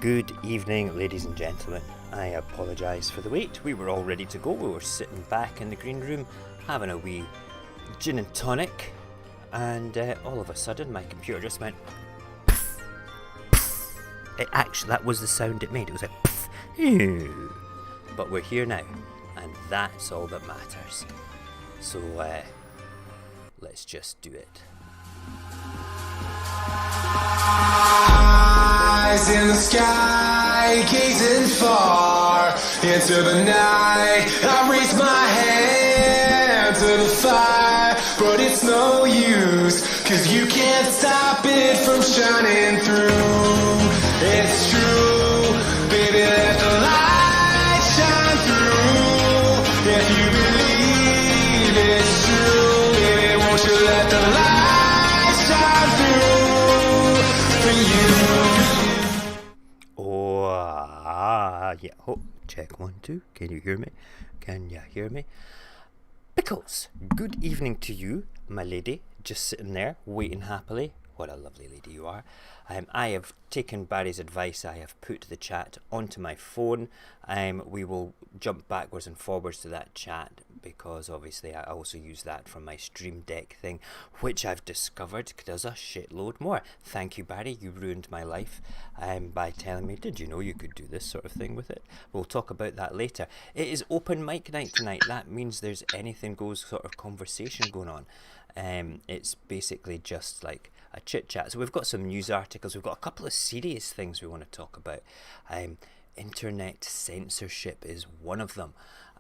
Good evening, ladies and gentlemen. I apologise for the wait. We were all ready to go. We were sitting back in the green room having a wee gin and tonic, and all of a sudden my computer just went pff, pff. That was the sound it made. It was like pff, ew. But we're here now, and that's all that matters. So let's just do it. Eyes in the sky, gazing far into the night. I raise my hand to the fire, but it's no use, 'cause you can't stop it from shining through. It's true, baby, let the light shine through. If you believe it's true, baby, won't you let the light shine through for you? Yeah. Oh, check 1, 2. Can you hear me? Can you hear me? Pickles, good evening to you, my lady. Just sitting there, waiting happily. What a lovely lady you are. I have taken Barry's advice. I have put the chat onto my phone. We will jump backwards and forwards to that chat because obviously I also use that from my Stream Deck thing, which I've discovered does a shitload more. Thank you, Barry. You ruined my life by telling me, did you know you could do this sort of thing with it? We'll talk about that later. It is open mic night tonight. That means there's anything goes sort of conversation going on. It's basically just like a chit chat. So we've got some news articles. We've got a couple of serious things we want to talk about. Internet censorship is one of them.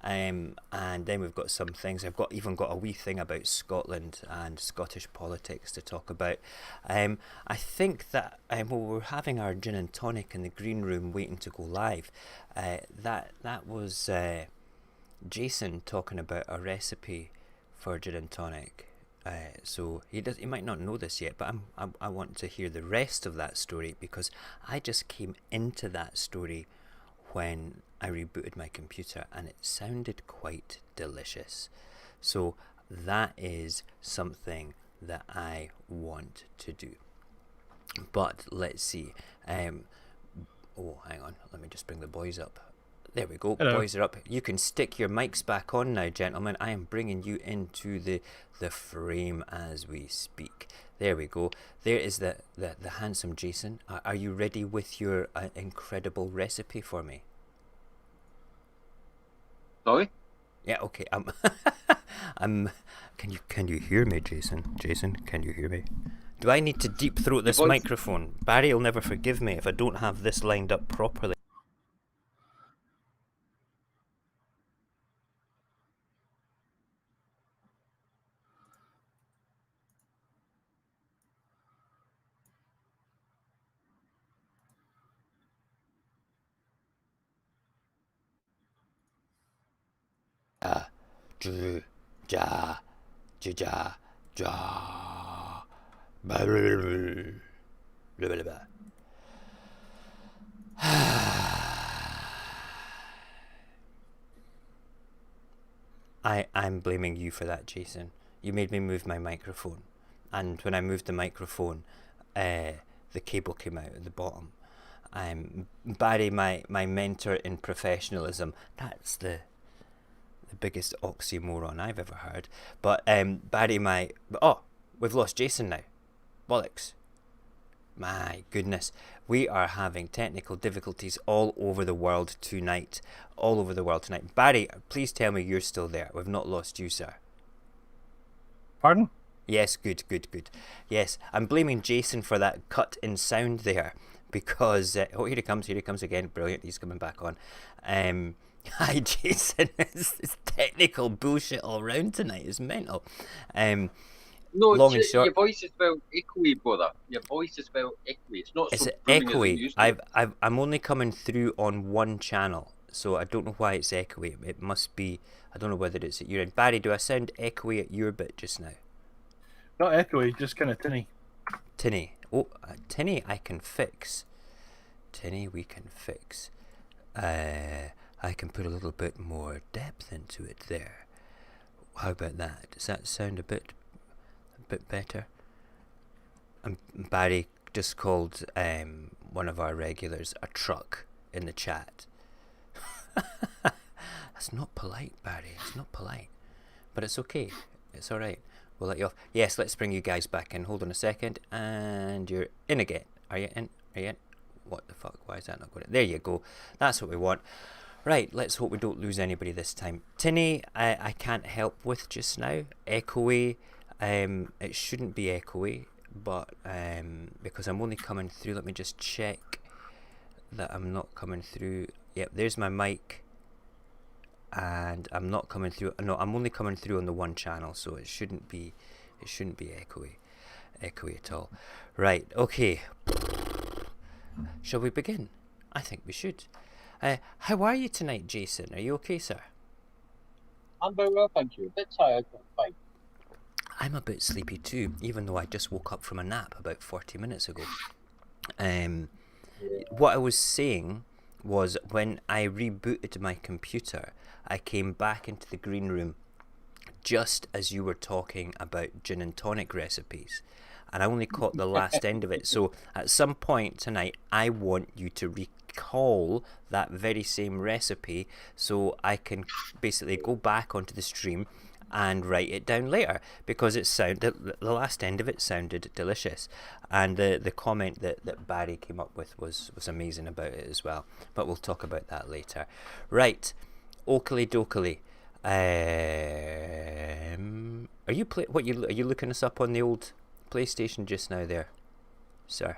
And then we've got some things. I've even got a wee thing about Scotland and Scottish politics to talk about. I think that while we're having our gin and tonic in the green room waiting to go live, that was Jason talking about a recipe for gin and tonic. So he might not know this yet, but I want to hear the rest of that story because I just came into that story when I rebooted my computer and it sounded quite delicious. So that is something that I want to do. But let's see. Oh, hang on. Let me just bring the boys up. There we go. Hello. Boys are up. You can stick your mics back on now, gentlemen. I am bringing you into the frame as we speak. There we go. There is the handsome Jason. Are you ready with your incredible recipe for me? Sorry? Yeah. Okay. Can you hear me, Jason? Jason, can you hear me? Do I need to deep throat this microphone? Barry will never forgive me if I don't have this lined up properly. Ja, ja, ja, ja, blah, blah, blah, blah. I'm blaming you for that, Jason. You made me move my microphone, and when I moved the microphone, the cable came out at the bottom. Barry, my mentor in professionalism. That's the biggest oxymoron I've ever heard. But Barry, we've lost Jason now. Bollocks. My goodness. We are having technical difficulties all over the world tonight. Barry, please tell me you're still there. We've not lost you, sir. Pardon? Yes, good. Yes, I'm blaming Jason for that cut in sound there. Because, here he comes again. Brilliant, he's coming back on. Hi, Jason. It's technical bullshit all around tonight. It's mental. No, long and short, your voice is spelled echoey, brother. Your voice is spelled echoey. It's not it's so booming as it echoey. used to be. I'm only coming through on one channel, so I don't know why it's echoey. It must be. I don't know whether it's at your end. Barry, do I sound echoey at your bit just now? Not echoey, just kind of tinny. Tinny. Oh, tinny. I can fix. Tinny, we can fix. I can put a little bit more depth into it there. How about that? Does that sound a bit better? Barry just called one of our regulars a truck in the chat. That's not polite, Barry. It's not polite. But it's okay. It's alright. We'll let you off. Yes, let's bring you guys back in. Hold on a second. And you're in again. Are you in? Are you in? What the fuck? Why is that not going? There you go. That's what we want. Right, let's hope we don't lose anybody this time. Tinny, I can't help with just now. Echoey. It shouldn't be echoey, but because I'm only coming through. Let me just check that I'm not coming through. Yep, there's my mic. And I'm not coming through. No, I'm only coming through on the one channel, so it shouldn't be echoey at all. Right, okay. Shall we begin? I think we should. How are you tonight, Jason? Are you okay, sir? I'm very well, thank you. A bit tired, but fine. I'm a bit sleepy too, even though I just woke up from a nap about 40 minutes ago. What I was saying was when I rebooted my computer, I came back into the green room just as you were talking about gin and tonic recipes, and I only caught the last end of it. So at some point tonight, I want you to recall that very same recipe so I can basically go back onto the stream and write it down later, because the last end of it sounded delicious, and the comment that Barry came up with was amazing about it as well, but we'll talk about that later. Right, Oakley Dokley, are you looking us up on the old PlayStation just now there, sir?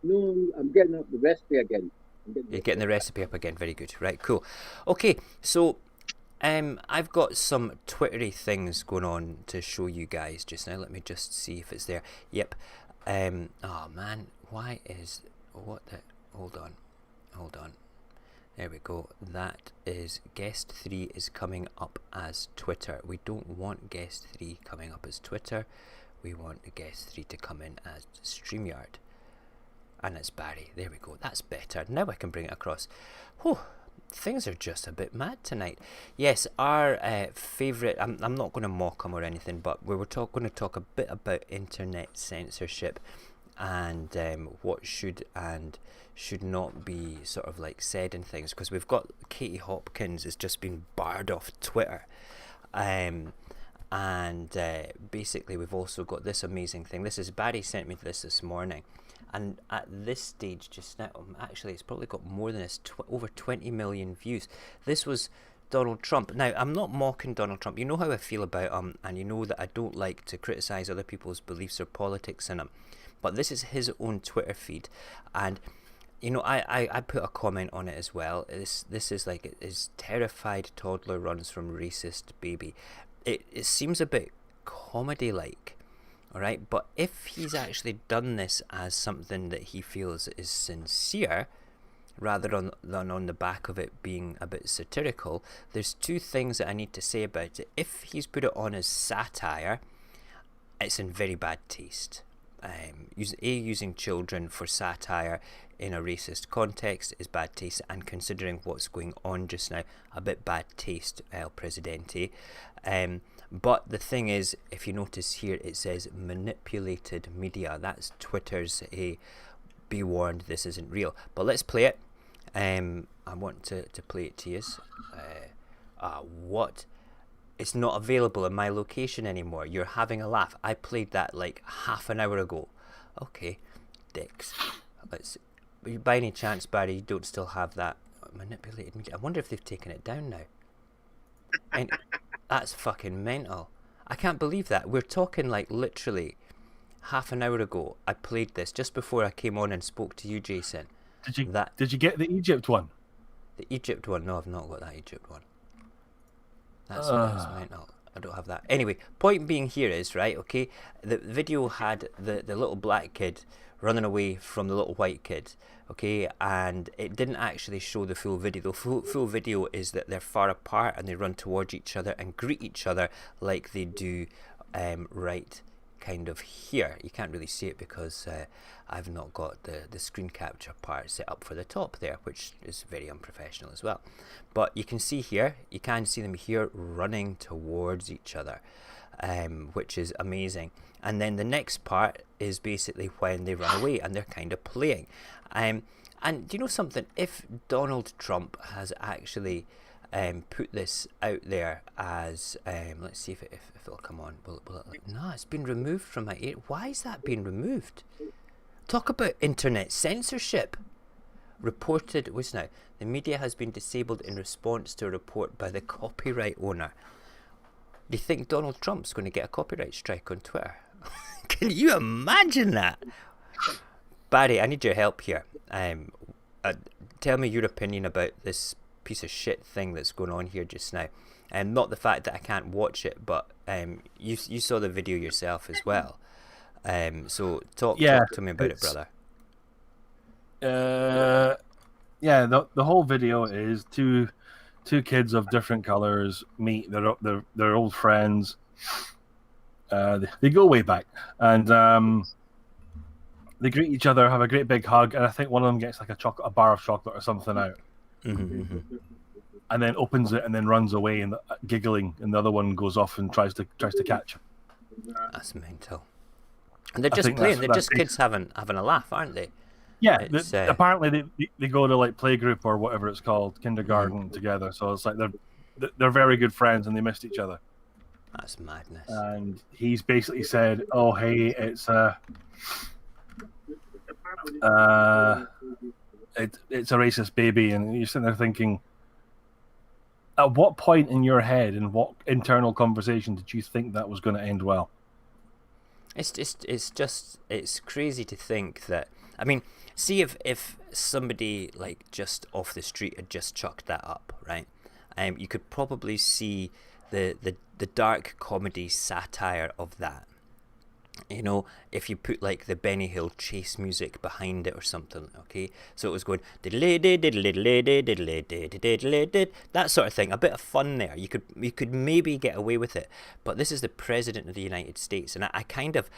No, I'm getting up the recipe again. You're getting the recipe up again. Very good. Right, cool. Okay, so I've got some Twittery things going on to show you guys just now. Let me just see if it's there. Yep. Oh man, hold on. There we go. That is guest 3 is coming up as Twitter. We don't want guest 3 coming up as Twitter. We want the guest 3 to come in as StreamYard. And it's Barry. There we go. That's better. Now I can bring it across. Whew. Things are just a bit mad tonight. Yes, our favourite, I'm not going to mock him or anything, but we were going to talk a bit about internet censorship and what should and should not be sort of like said and things, because we've got Katie Hopkins has just been barred off Twitter. And basically we've also got this amazing thing. Barry sent me this morning. And at this stage just now, actually it's probably got more than this, over 20 million views. This was Donald Trump. Now, I'm not mocking Donald Trump. You know how I feel about him, and you know that I don't like to criticise other people's beliefs or politics in him. But this is his own Twitter feed. And, you know, I put a comment on it as well. This is like, his terrified toddler runs from racist baby. It seems a bit comedy-like. Alright, but if he's actually done this as something that he feels is sincere, rather than on the back of it being a bit satirical, there's two things that I need to say about it. If he's put it on as satire, it's in very bad taste. Using children for satire in a racist context is bad taste, and considering what's going on just now, a bit bad taste, El Presidente. But the thing is, if you notice here, it says manipulated media. That's Twitter's be warned, this isn't real. But let's play it. I want to play it to you. What? It's not available in my location anymore. You're having a laugh. I played that like half an hour ago. Okay, dicks. Let's. By any chance, Barry, you don't still have that manipulated media? I wonder if they've taken it down now. And that's fucking mental. I can't believe that. We're talking like literally half an hour ago. I played this just before I came on and spoke to you, Jason. Did you get the Egypt one? The Egypt one? No, I've not got that Egypt one. That's mental. I don't have that. Anyway, point being here is, right, okay, the video had the little black kid running away from the little white kid, okay, and it didn't actually show the full video. The full video is that they're far apart and they run towards each other and greet each other like they do right kind of here. You can't really see it because I've not got the screen capture part set up for the top there, which is very unprofessional as well. But you can see here, you can see them here running towards each other, which is amazing. And then the next part is basically when they run away and they're kind of playing. And do you know something? If Donald Trump has actually put this out there as let's see if it'll come on. No, it's been removed from my ear. Why is that being removed? Talk about internet censorship. Reported was now the media has been disabled in response to a report by the copyright owner. Do you think Donald Trump's going to get a copyright strike on Twitter? Can you imagine that? Barry, I need your help here. Tell me your opinion about this piece of shit thing that's going on here just now. And not the fact that I can't watch it, but you saw the video yourself as well. So talk to me about it, brother. The whole video is two kids of different colors meet their old friends. They go way back, and they greet each other, have a great big hug, and I think one of them gets like a bar of chocolate or something out, and then opens it and then runs away and giggling, and the other one goes off and tries to catch him. That's mental. And they're just playing. They're just kids having a laugh, aren't they? Yeah. Apparently they go to like playgroup or whatever it's called, kindergarten together. So it's like they're very good friends and they missed each other. That's madness. And he's basically said, "Oh, hey, it's a racist baby," and you're sitting there thinking, at what point in your head, in what internal conversation, did you think that was going to end well? It's crazy to think that. I mean, see if somebody like just off the street had just chucked that up, right? You could probably see the dark comedy satire of that. You know, if you put like the Benny Hill chase music behind it or something, okay? So it was going that sort of thing, a bit of fun there. You could maybe get away with it, but this is the president of the United States, and I kind of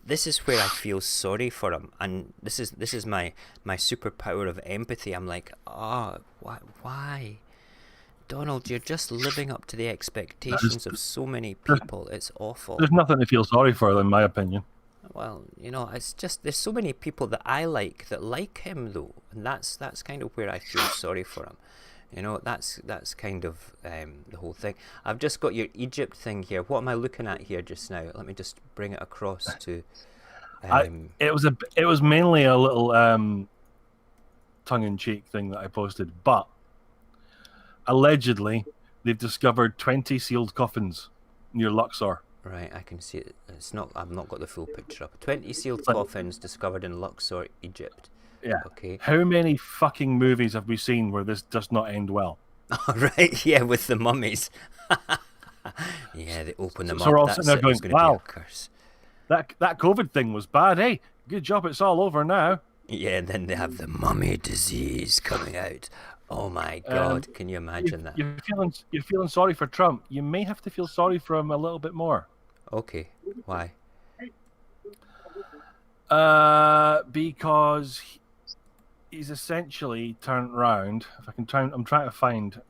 this is where I feel sorry for him, and this is my superpower of empathy. I'm like, why? Donald, you're just living up to the expectations of so many people. It's awful. There's nothing to feel sorry for, in my opinion. Well, you know, it's just there's so many people that I like that like him though, and that's kind of where I feel sorry for him. You know, that's kind of the whole thing. I've just got your Egypt thing here. What am I looking at here just now? Let me just bring it across to. It was mainly a little tongue-in-cheek thing that I posted, but. Allegedly, they've discovered 20 sealed coffins near Luxor. Right, I can see it. It's not. I've not got the full picture up. 20 sealed coffins discovered in Luxor, Egypt. Yeah. Okay. How many fucking movies have we seen where this does not end well? All right. Yeah, with the mummies. Yeah, they open them up. So we're all sitting there going, "Wow, be a curse." That COVID thing was bad. Hey, good job. It's all over now. Yeah, and then they have the mummy disease coming out. Oh my God! Can you imagine that? You're feeling sorry for Trump. You may have to feel sorry for him a little bit more. Okay, why? Because he's essentially turned round. If I can try, I'm trying to find.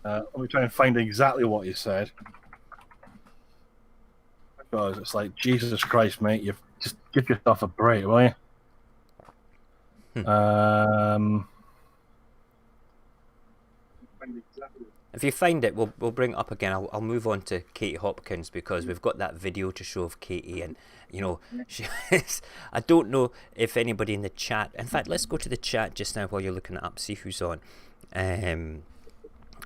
Let me try and find exactly what you said. Because it's like, Jesus Christ, mate, you just give yourself a break, will you? If you find it, we'll bring it up again. I'll move on to Katie Hopkins because we've got that video to show of Katie, and you know, I don't know if anybody in the chat. In fact, let's go to the chat just now while you're looking it up. See who's on.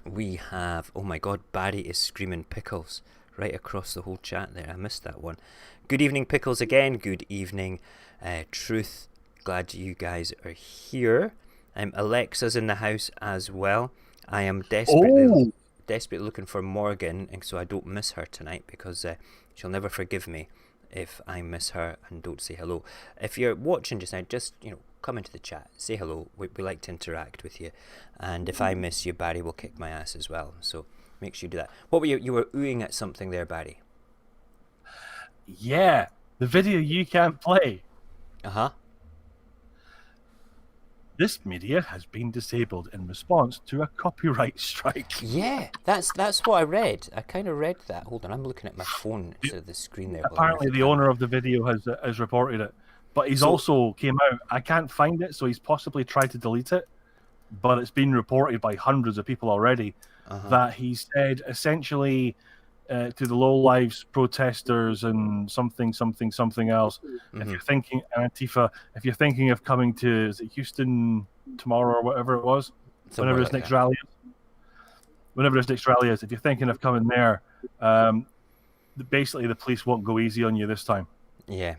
We have. Oh my God, Barry is screaming pickles right across the whole chat there. I missed that one. Good evening, Pickles again. Good evening, Truth. Glad you guys are here. Alexa's in the house as well. I am desperately looking for Morgan, and so I don't miss her tonight because she'll never forgive me if I miss her and don't say hello. If you're watching just now, just come into the chat, say hello. We like to interact with you, and if I miss you, Barry will kick my ass as well. So make sure you do that. What were you were oohing at something there, Barry? Yeah, the video you can't play. Uh-huh. This media has been disabled in response to a copyright strike. Yeah, that's what I read. I kind of read that. Hold on, I'm looking at my phone instead of the screen there. Apparently, the owner of the video has reported it, but he's also came out. I can't find it, so he's possibly tried to delete it. But it's been reported by hundreds of people already that he said essentially to the low-lives protesters and something else. If you're thinking Antifa, if you're thinking of coming to is it Houston tomorrow or whatever it was, whenever his next rally is, if you're thinking of coming there, basically the police won't go easy on you this time. Yeah,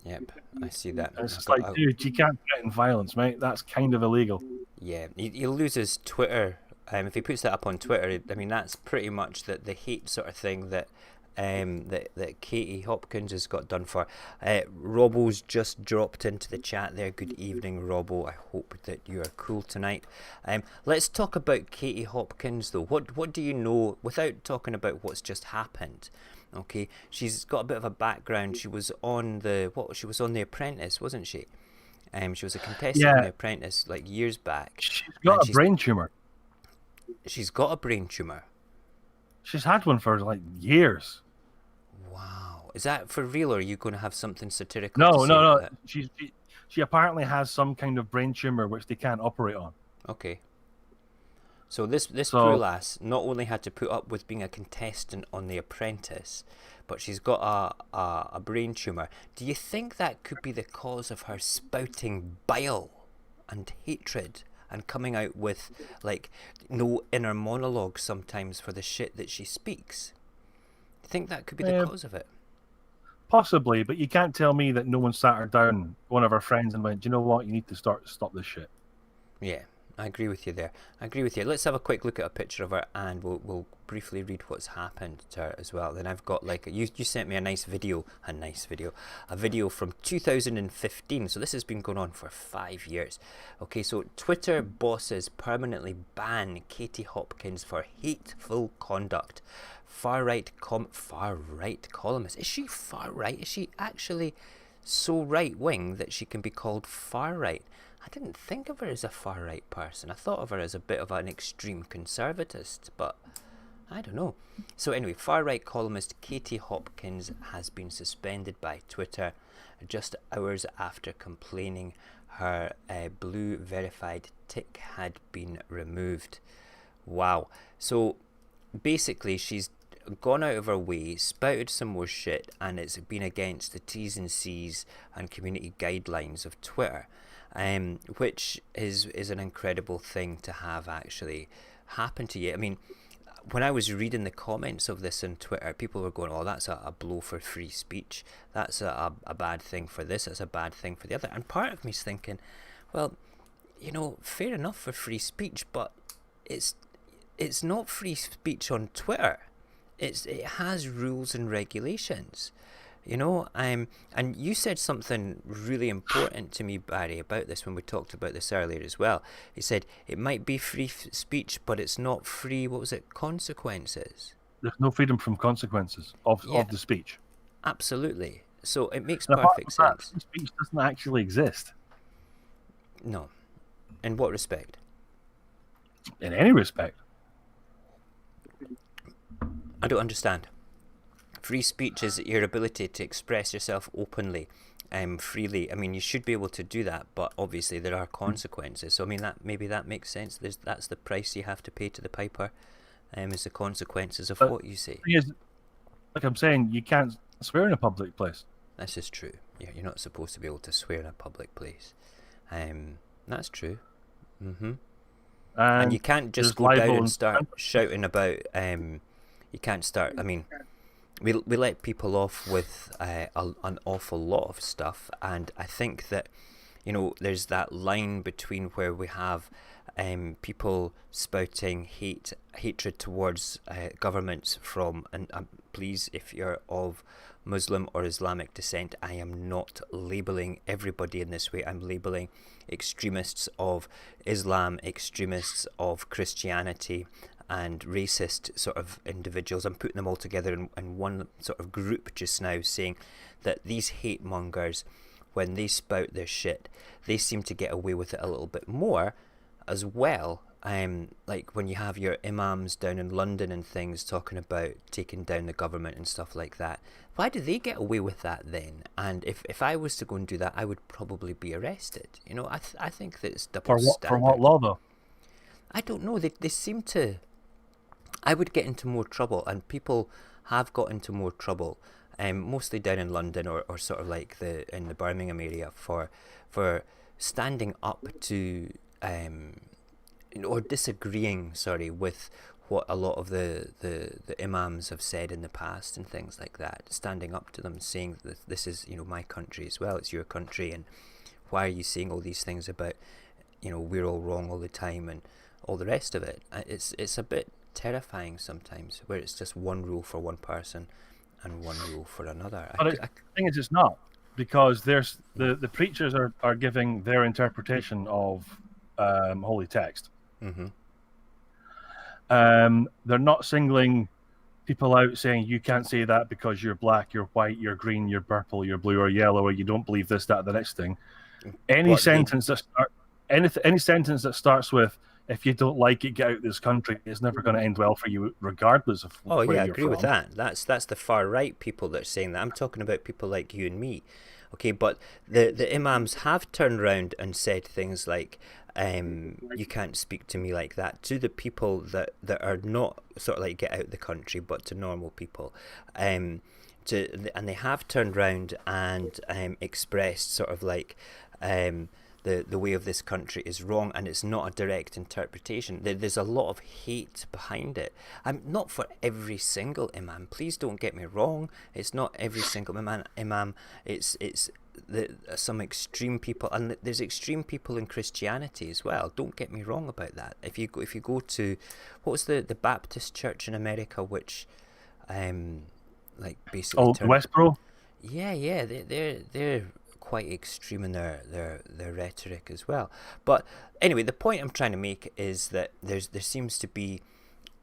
yep, I see that. And it's just like, dude, you can't get in violence, mate. That's kind of illegal. Yeah, he loses Twitter. If he puts that up on Twitter, I mean that's pretty much the hate sort of thing that that Katie Hopkins has got done for. Robbo's just dropped into the chat there. Good evening, Robbo. I hope that you are cool tonight. Let's talk about Katie Hopkins though. What do you know without talking about what's just happened? Okay, she's got a bit of a background. She was on the Apprentice, wasn't she? She was a contestant on The Apprentice like years back. She's got a brain tumor. She's got a brain tumor. She's had one for like years. Wow, is that for real, or are you going to have something satirical? No. She apparently has some kind of brain tumor which they can't operate on. Okay. So this poor lass not only had to put up with being a contestant on The Apprentice, but she's got a brain tumor. Do you think that could be the cause of her spouting bile and hatred and coming out with like no inner monologue sometimes for the shit that she speaks? Do you think that could be the cause of it? Possibly, but you can't tell me that no one sat her down, one of her friends, and went, "Do you know what? You need to stop this shit." Yeah. I agree with you there. I agree with you. Let's have a quick look at a picture of her, and we'll briefly read what's happened to her as well. Then I've got like you sent me a video from 2015. So this has been going on for 5 years. Okay, so Twitter bosses permanently ban Katie Hopkins for hateful conduct. Far right columnist. Is she far right? Is she actually so right wing that she can be called far right? I didn't think of her as a far-right person. I thought of her as a bit of an extreme conservatist, but I don't know. So anyway, far-right columnist Katie Hopkins has been suspended by Twitter just hours after complaining her blue verified tick had been removed. Wow. So basically she's gone out of her way, spouted some more shit, and it's been against the T's and C's and community guidelines of Twitter. Which is an incredible thing to have actually happen to you. I mean, when I was reading the comments of this on Twitter, people were going, "Oh, that's a blow for free speech. That's a bad thing for this. That's a bad thing for the other." And part of me's thinking, well, fair enough for free speech, but it's not free speech on Twitter. It has rules and regulations. And you said something really important to me, Barry, about this when we talked about this earlier as well. You said it might be free speech, but it's not free, what was it, consequences? There's no freedom from consequences of the speech. Absolutely. So it makes perfect sense. Free speech doesn't actually exist. No. In what respect? In any respect. I don't understand. Free speech is your ability to express yourself openly, freely. I mean, you should be able to do that, but obviously there are consequences. So I mean, maybe that makes sense. That's the price you have to pay to the piper, is the consequences of what you say. Like I'm saying, you can't swear in a public place. This is true. Yeah, you're not supposed to be able to swear in a public place. That's true. And you can't just go down and start shouting about. You can't start. I mean, we let people off with an awful lot of stuff, and I think that there's that line between where we have people spouting hatred towards governments from please, if you're of Muslim or Islamic descent, I am not labeling everybody in this way. I'm labeling extremists of Islam, extremists of Christianity, and racist sort of individuals. I'm putting them all together in one sort of group just now, saying that these hate mongers, when they spout their shit, they seem to get away with it a little bit more as well. Like when you have your imams down in London and things talking about taking down the government and stuff like that, why do they get away with that then? And if I was to go and do that, I would probably be arrested. You know, I think that it's double standard. For what law though? I don't know. They seem to. I would get into more trouble, and people have got into more trouble, mostly down in London or sort of like in the Birmingham area for standing up to or disagreeing, with what a lot of the imams have said in the past and things like that, standing up to them, saying that this is, my country as well, it's your country, and why are you saying all these things about, we're all wrong all the time and all the rest of it. It's a bit terrifying sometimes, where it's just one rule for one person and one rule for another. But the thing is, it's not, because there's the preachers are giving their interpretation of holy text. Mm-hmm. They're not singling people out, saying you can't say that because you're black, you're white, you're green, you're purple, you're blue or yellow, or you don't believe this, that, the next thing. Any sentence that starts with "if you don't like it, get out of this country" is never going to end well for you, regardless of where you're I agree from. with that. That's the far right people that are saying that. I'm talking about people like you and me. Okay, but the imams have turned around and said things like, you can't speak to me like that, to the people that are not sort of like get out the country, but to normal people. And they have turned around and expressed sort of like the way of this country is wrong, and it's not a direct interpretation. There's a lot of hate behind it. Not for every single imam. Please don't get me wrong. It's not every single imam. It's some extreme people, and there's extreme people in Christianity as well. Don't get me wrong about that. If you go to what was the Baptist church in America, which basically Westboro. Yeah, they're quite extreme in their rhetoric as well. But anyway, the point I'm trying to make is that there seems to be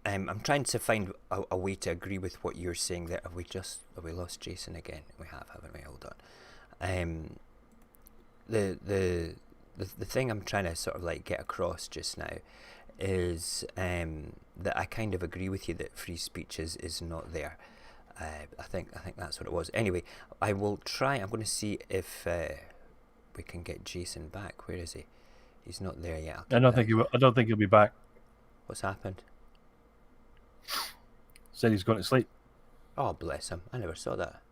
I'm trying to find a way to agree with what you're saying there. Have we lost Jason again? We have, haven't we? Hold on. The thing I'm trying to sort of like get across just now is that I kind of agree with you that free speech is not there. I think that's what it was. Anyway, I will try. I'm going to see if we can get Jason back. Where is he? He's not there yet. I don't think he'll be back. What's happened? Said he's going to sleep. Oh, bless him. I never saw that.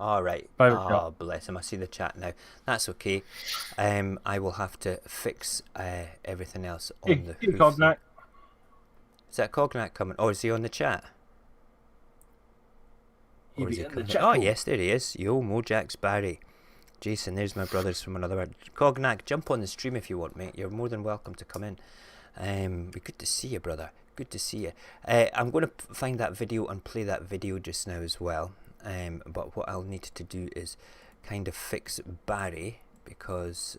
All right. Bless him. I see the chat now. That's okay. I will have to fix everything else on the hoof. Cognac. Is that Cognac coming? Oh, is he on the chat? Or is he coming? Chat. Oh, yes, there he is. Yo, Mojax Barry. Jason, there's my brothers from another world. Cognac, jump on the stream if you want, mate. You're more than welcome to come in. Good to see you, brother. Good to see you. I'm going to find that video and play that video just now as well. But what I'll need to do is kind of fix Barry, because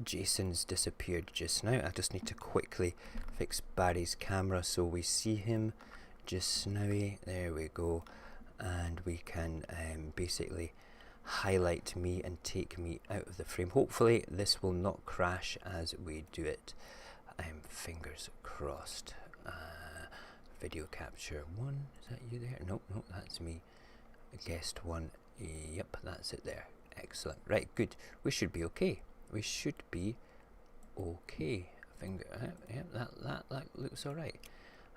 Jason's disappeared just now. I just need to quickly fix Barry's camera so we see him just now. There we go. And we can basically highlight me and take me out of the frame. Hopefully this will not crash as we do it. Fingers crossed. Video capture 1. Is that you there? No, that's me. Guest 1. Yep, that's it there. Excellent. Right, good. We should be okay. Finger. Yep, that looks alright.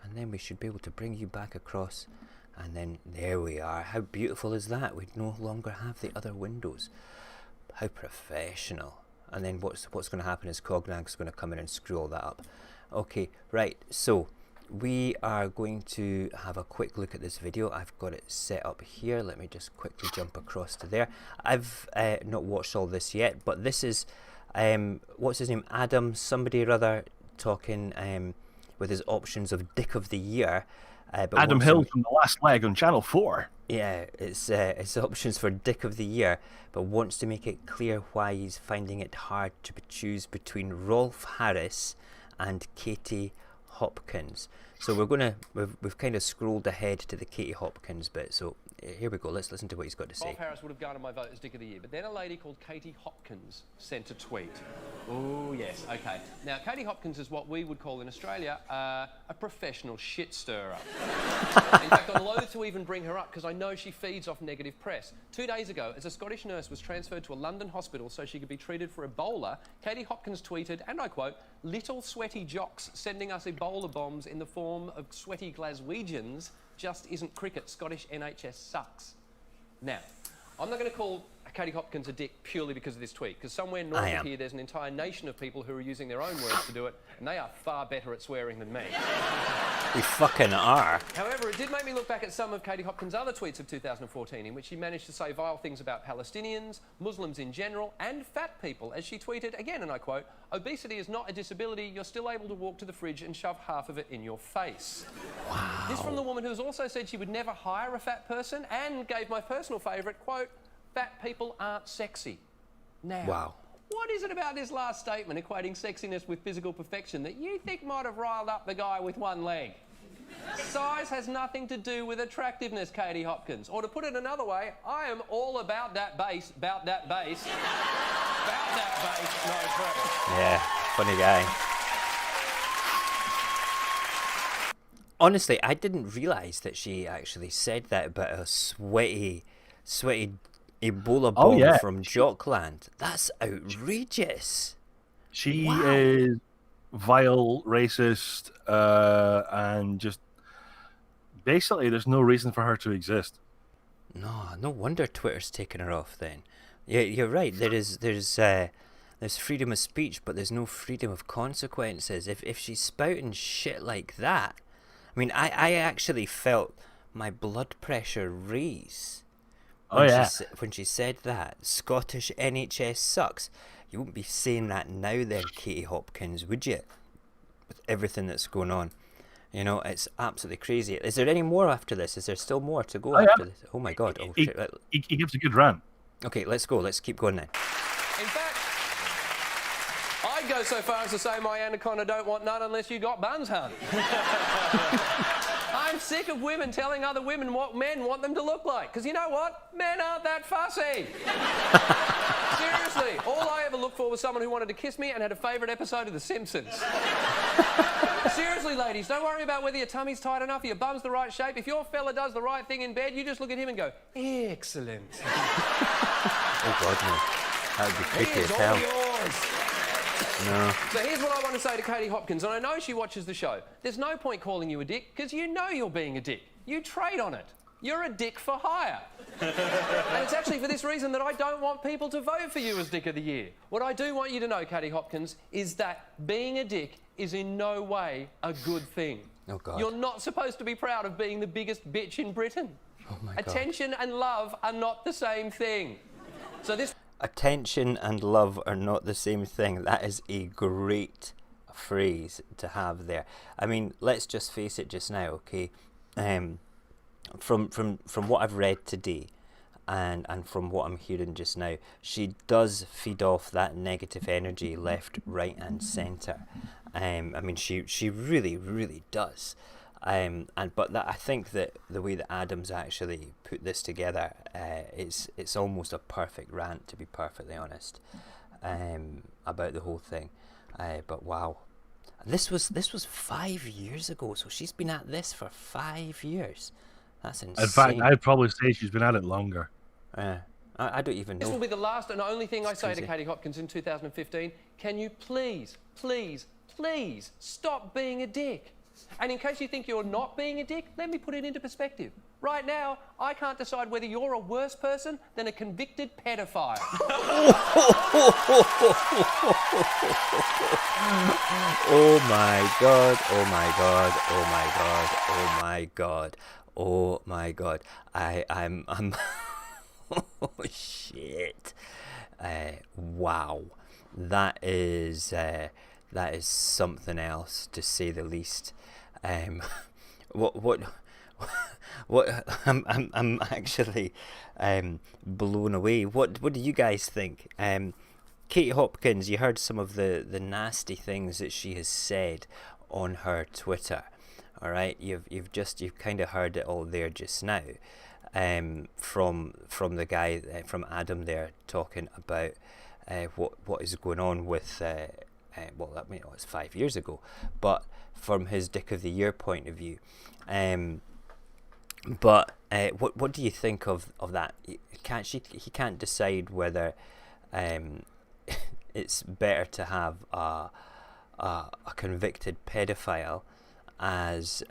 And then we should be able to bring you back across. And then there we are. How beautiful is that? We no longer have the other windows. How professional. And then what's going to happen is Cognac's going to come in and screw all that up. Okay, right. So we are going to have a quick look at this video. I've got it set up here. Let me just quickly jump across to there. I've not watched all this yet, but this is what's his name? Adam somebody or other, talking with his options of Dick of the Year. But Adam wants Hill to- from The Last Leg on Channel 4. Yeah, it's options for Dick of the Year, but wants to make it clear why he's finding it hard to choose between Rolf Harris and Katie Hopkins. So we've kind of scrolled ahead to the Katie Hopkins bit. So here we go. Let's listen to what he's got to say. Rolf Harris would have garnered my vote as Dick of the Year, but then a lady called Katie Hopkins sent a tweet. Oh, yes, okay. Now, Katie Hopkins is what we would call in Australia a professional shit stirrer. In fact, I'm loath to even bring her up because I know she feeds off negative press. 2 days ago, as a Scottish nurse was transferred to a London hospital so she could be treated for Ebola, Katie Hopkins tweeted, and I quote, "Little sweaty jocks sending us Ebola bombs in the form of sweaty Glaswegians just isn't cricket. Scottish NHS sucks." Now, I'm not going to call Katie Hopkins a dick purely because of this tweet, because somewhere north of here there's an entire nation of people who are using their own words to do it, and they are far better at swearing than me. We fucking are. However, it did make me look back at some of Katie Hopkins' other tweets of 2014, in which she managed to say vile things about Palestinians, Muslims in general, and fat people, as she tweeted, again, and I quote, "Obesity is not a disability. You're still able to walk to the fridge and shove half of it in your face." Wow. This from the woman who's also said she would never hire a fat person and gave my personal favourite quote, "Fat people aren't sexy." Now, Wow. what is it about this last statement equating sexiness with physical perfection that you think might have riled up the guy with one leg? Size has nothing to do with attractiveness, Katie Hopkins. Or to put it another way, I am all about that bass, about that bass, about that bass, no trouble. Yeah, funny guy. Honestly, I didn't realise that she actually said that about a sweaty Ebola Oh, bomb yeah. from Jockland. That's outrageous. She Wow. is vile, racist, and just basically there's no reason for her to exist. No wonder Twitter's taken her off then. Yeah, you're right. There's freedom of speech, but there's no freedom of consequences. If she's spouting shit like that, I mean, I actually felt my blood pressure raise. Oh, yeah. When she said that, Scottish NHS sucks. You wouldn't be saying that now then, Katie Hopkins, would you? With everything that's going on. You know, it's absolutely crazy. Is there any more after this? Is there still more to go after this? Oh my god. Oh shit. He gives a good rant. Okay, let's go. Let's keep going then. In fact, I'd go so far as to say my anaconda don't want none unless you got buns, hun. I'm sick of women telling other women what men want them to look like. Because you know what? Men aren't that fussy. Seriously, all I ever looked for was someone who wanted to kiss me and had a favourite episode of The Simpsons. Seriously, ladies, don't worry about whether your tummy's tight enough or your bum's the right shape. If your fella does the right thing in bed, you just look at him and go, "Excellent." Oh god, no. That would be creepy as Here's hell. all yours. No. So here's what I want to say to Katie Hopkins, and I know she watches the show. There's no point calling you a dick, because you know you're being a dick. You trade on it. You're a dick for hire. And it's actually for this reason that I don't want people to vote for you as Dick of the Year. What I do want you to know, Katie Hopkins, is that being a dick is in no way a good thing. Oh god. You're not supposed to be proud of being the biggest bitch in Britain. Oh my god. Attention and love are not the same thing. So this... Attention and love are not the same thing. That is a great phrase to have there. I mean, let's just face it just now, okay? From what I've read today and from what I'm hearing just now, she does feed off that negative energy left, right and centre. I mean, she really, really does. But I think that the way that Adam's actually put this together, it's almost a perfect rant, to be perfectly honest, about the whole thing. But wow, this was 5 years ago, so she's been at this for 5 years. That's insane. In fact, I'd probably say she's been at it longer. I don't even know. This will be the last and only thing I say to Katie Hopkins in 2015. Can you please, please, please stop being a dick? And in case you think you're not being a dick, let me put it into perspective. Right now, I can't decide whether you're a worse person than a convicted pedophile. Oh my god, oh my god, oh my god, oh my god, oh my god. I'm oh shit. Wow. That is something else, to say the least. what what I'm actually blown away. What do you guys think? Katie Hopkins, you heard some of the nasty things that she has said on her Twitter. All right, you've kind of heard it all there just now, from the guy from Adam there talking about what is going on with well, I mean, it's 5 years ago, but from his Dick of the Year point of view. But what do you think of that? He can't decide whether it's better to have a convicted pedophile as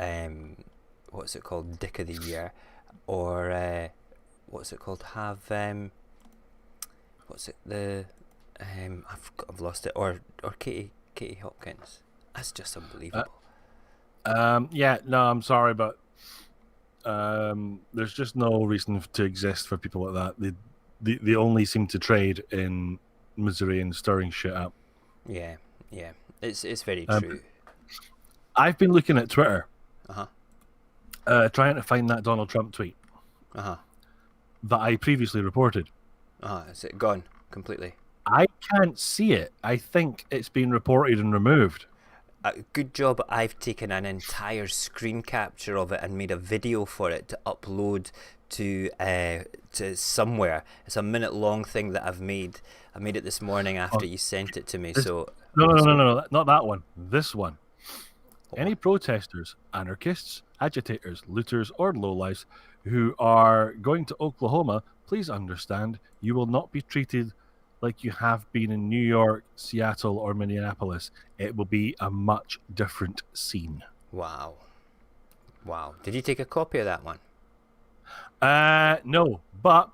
what's it called, Dick of the Year, or what's it called, have what's it, the I've lost it, or Katie Hopkins. That's just unbelievable. Yeah, no, I'm sorry, but there's just no reason to exist for people like that. They only seem to trade in misery and stirring shit up. Yeah, it's very true. I've been looking at Twitter, Uh-huh. trying to find that Donald Trump tweet Uh-huh. that I previously reported. Is it gone completely? I can't see it. I think it's been reported and removed. Good job. I've taken an entire screen capture of it and made a video for it to upload to somewhere. It's a minute-long thing that I've made. I made it this morning after you sent it to me. So No, not that one. This one. Any protesters, anarchists, agitators, looters, or lowlifes who are going to Oklahoma, please understand you will not be treated like you have been in New York, Seattle, or Minneapolis. It will be a much different scene. Wow. Did you take a copy of that one? No, but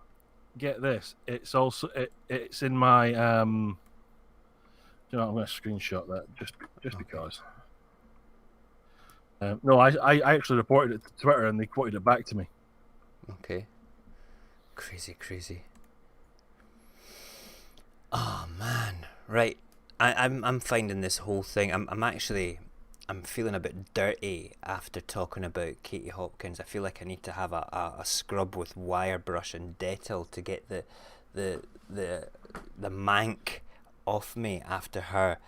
get this. It's also it's in my you know, I'm going to screenshot that just because. No, I actually reported it to Twitter and they quoted it back to me. Okay. Crazy. Oh man, right. I'm finding this whole thing. I'm feeling a bit dirty after talking about Katie Hopkins. I feel like I need to have a scrub with wire brush and Dettol to get the mank off me after her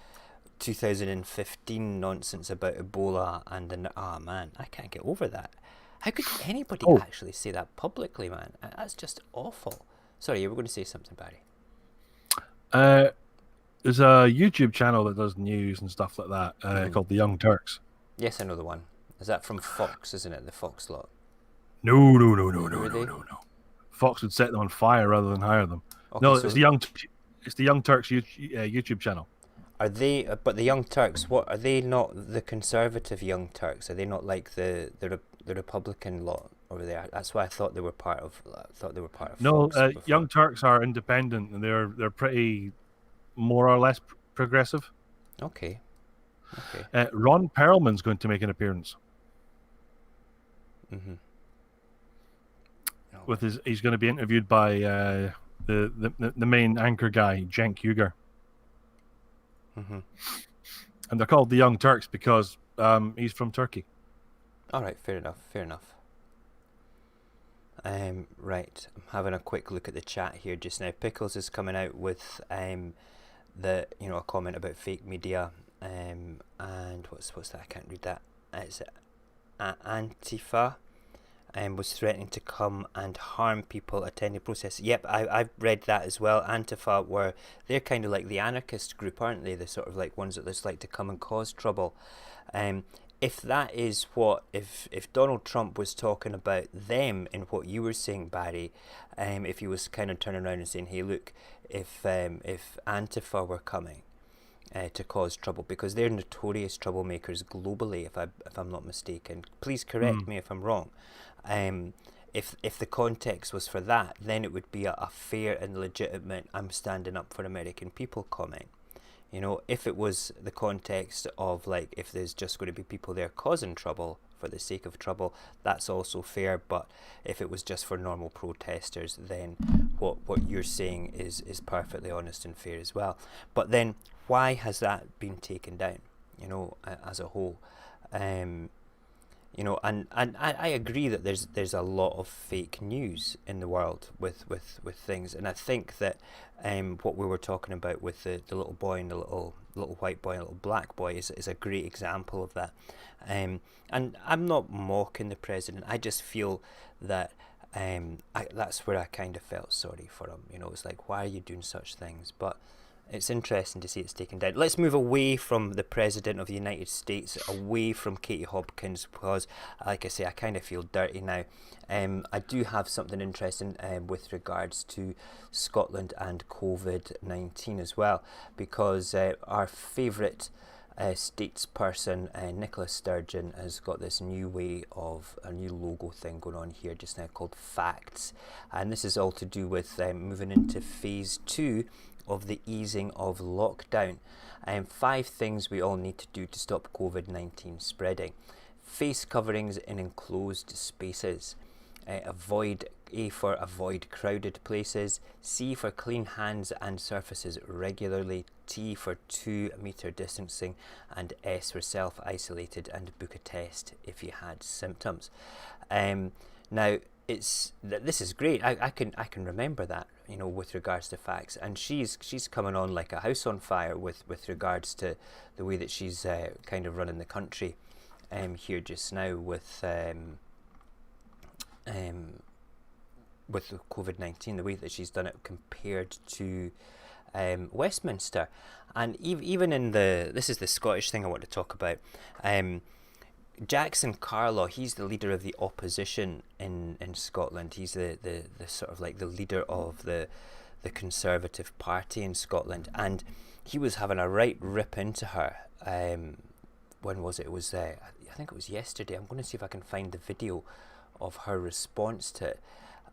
2015 nonsense about Ebola and then man, I can't get over that. How could anybody actually say that publicly, man? That's just awful. Sorry, you were going to say something, Barry. There's a YouTube channel that does news and stuff like that called The Young Turks. Yes, I know the one. Is that from Fox, isn't it? The Fox lot. No. Fox would set them on fire rather than hire them. Okay, No, so it's the Young Turks YouTube channel. Are they? But the Young Turks, what are they? Not the conservative Young Turks? Are they not like the Republican lot over there? That's why I thought they were part of. No, Fox Young Turks are independent and they're pretty more or less progressive. Okay. Ron Perlman's going to make an appearance. Mhm. With he's going to be interviewed by the main anchor guy, Cenk Uygur. Mhm. And they're called the Young Turks because he's from Turkey. All right, fair enough. Right, I'm having a quick look at the chat here just now. Pickles is coming out with a comment about fake media, and what's that? I can't read that. It's Antifa, was threatening to come and harm people attending protests. Yep, I've read that as well. Antifa they're kind of like the anarchist group, aren't they? The sort of like ones that just like to come and cause trouble. If that is if Donald Trump was talking about them in what you were saying, Barry, if he was kind of turning around and saying, hey, look, if Antifa were coming to cause trouble, because they're notorious troublemakers globally, if I'm not mistaken. Please correct me if I'm wrong. If the context was for that, then it would be a fair and legitimate I'm standing up for American people comment. You know, if it was the context of like if there's just going to be people there causing trouble for the sake of trouble, that's also fair. But if it was just for normal protesters, then what you're saying is perfectly honest and fair as well. But then why has that been taken down, you know, as a whole? You know, and I agree that there's a lot of fake news in the world with things, and I think that what we were talking about with the little boy and the little white boy and little black boy is a great example of that. And I'm not mocking the president. I just feel that that's where I kind of felt sorry for him. You know, it's like, why are you doing such things? But it's interesting to see it's taken down. Let's move away from the President of the United States, away from Katie Hopkins, because, like I say, I kind of feel dirty now. I do have something interesting with regards to Scotland and COVID-19 as well, because our favourite statesperson, Nicola Sturgeon, has got this new a new logo thing going on here just now called Facts. And this is all to do with moving into phase 2 of the easing of lockdown. 5 things we all need to do to stop COVID-19 spreading. Face coverings in enclosed spaces. Avoid crowded places. C for clean hands and surfaces regularly. T for 2-meter distancing, and S for self-isolated and book a test if you had symptoms. Now, this is great. I can remember that, you know, with regards to Facts, and she's coming on like a house on fire with regards to the way that she's kind of running the country here just now with COVID-19, the way that she's done it compared to Westminster. And even in this is the Scottish thing I want to talk about. Jackson Carlaw, he's the leader of the opposition in Scotland. He's the sort of like the leader of the Conservative Party in Scotland, and he was having a right rip into her. When was it? It was I think it was yesterday. I'm going to see if I can find the video of her response to it.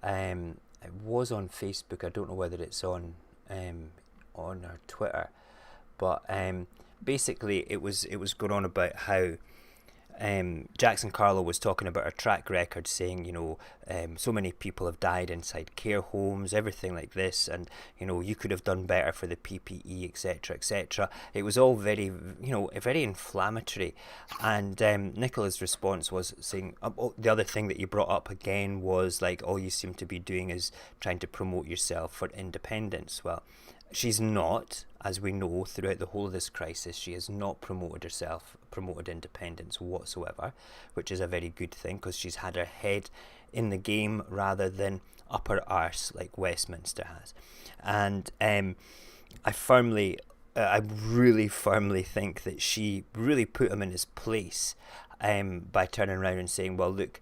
It was on Facebook. I don't know whether it's on her Twitter, but basically it was going on about how Jackson Carlaw was talking about her track record, saying, you know, so many people have died inside care homes, everything like this, and, you know, you could have done better for the PPE, etc., etc. It was all very, you know, very inflammatory. And Nicola's response was saying, the other thing that you brought up again was like, all you seem to be doing is trying to promote yourself for independence. Well, she's not, as we know, throughout the whole of this crisis, she has not promoted independence whatsoever, which is a very good thing, because she's had her head in the game rather than up her arse like Westminster has. And I really firmly think that she really put him in his place by turning around and saying, well, look,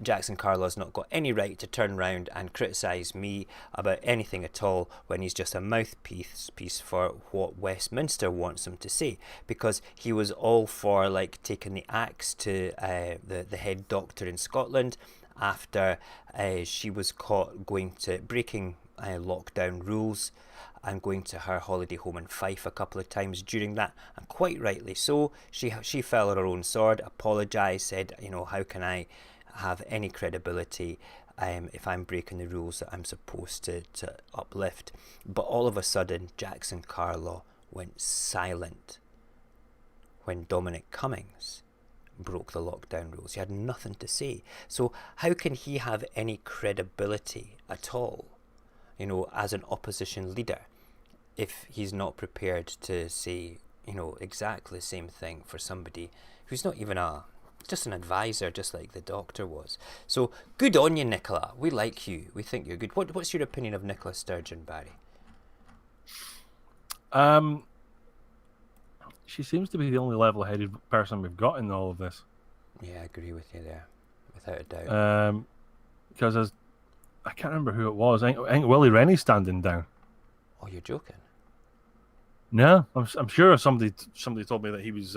Jackson Carlaw's not got any right to turn around and criticise me about anything at all when he's just a mouthpiece for what Westminster wants him to say, because he was all for like taking the axe to the head doctor in Scotland after she was caught breaking lockdown rules and going to her holiday home in Fife a couple of times during that, and quite rightly so. She fell on her own sword, apologised, said, you know, how can I have any credibility if I'm breaking the rules that I'm supposed to uplift? But all of a sudden, Jackson Carlaw went silent when Dominic Cummings broke the lockdown rules. He had nothing to say. So how can he have any credibility at all, you know, as an opposition leader, if he's not prepared to say, you know, exactly the same thing for somebody who's not even just an advisor, just like the doctor was? So good on you, Nicola. We like you. We think you're good. What's your opinion of Nicola Sturgeon, Barry? She seems to be the only level-headed person we've got in all of this. Yeah, I agree with you there, without a doubt. Because I can't remember who it was. I think Willie Rennie's standing down. Oh, you're joking? No, I'm sure somebody told me that he was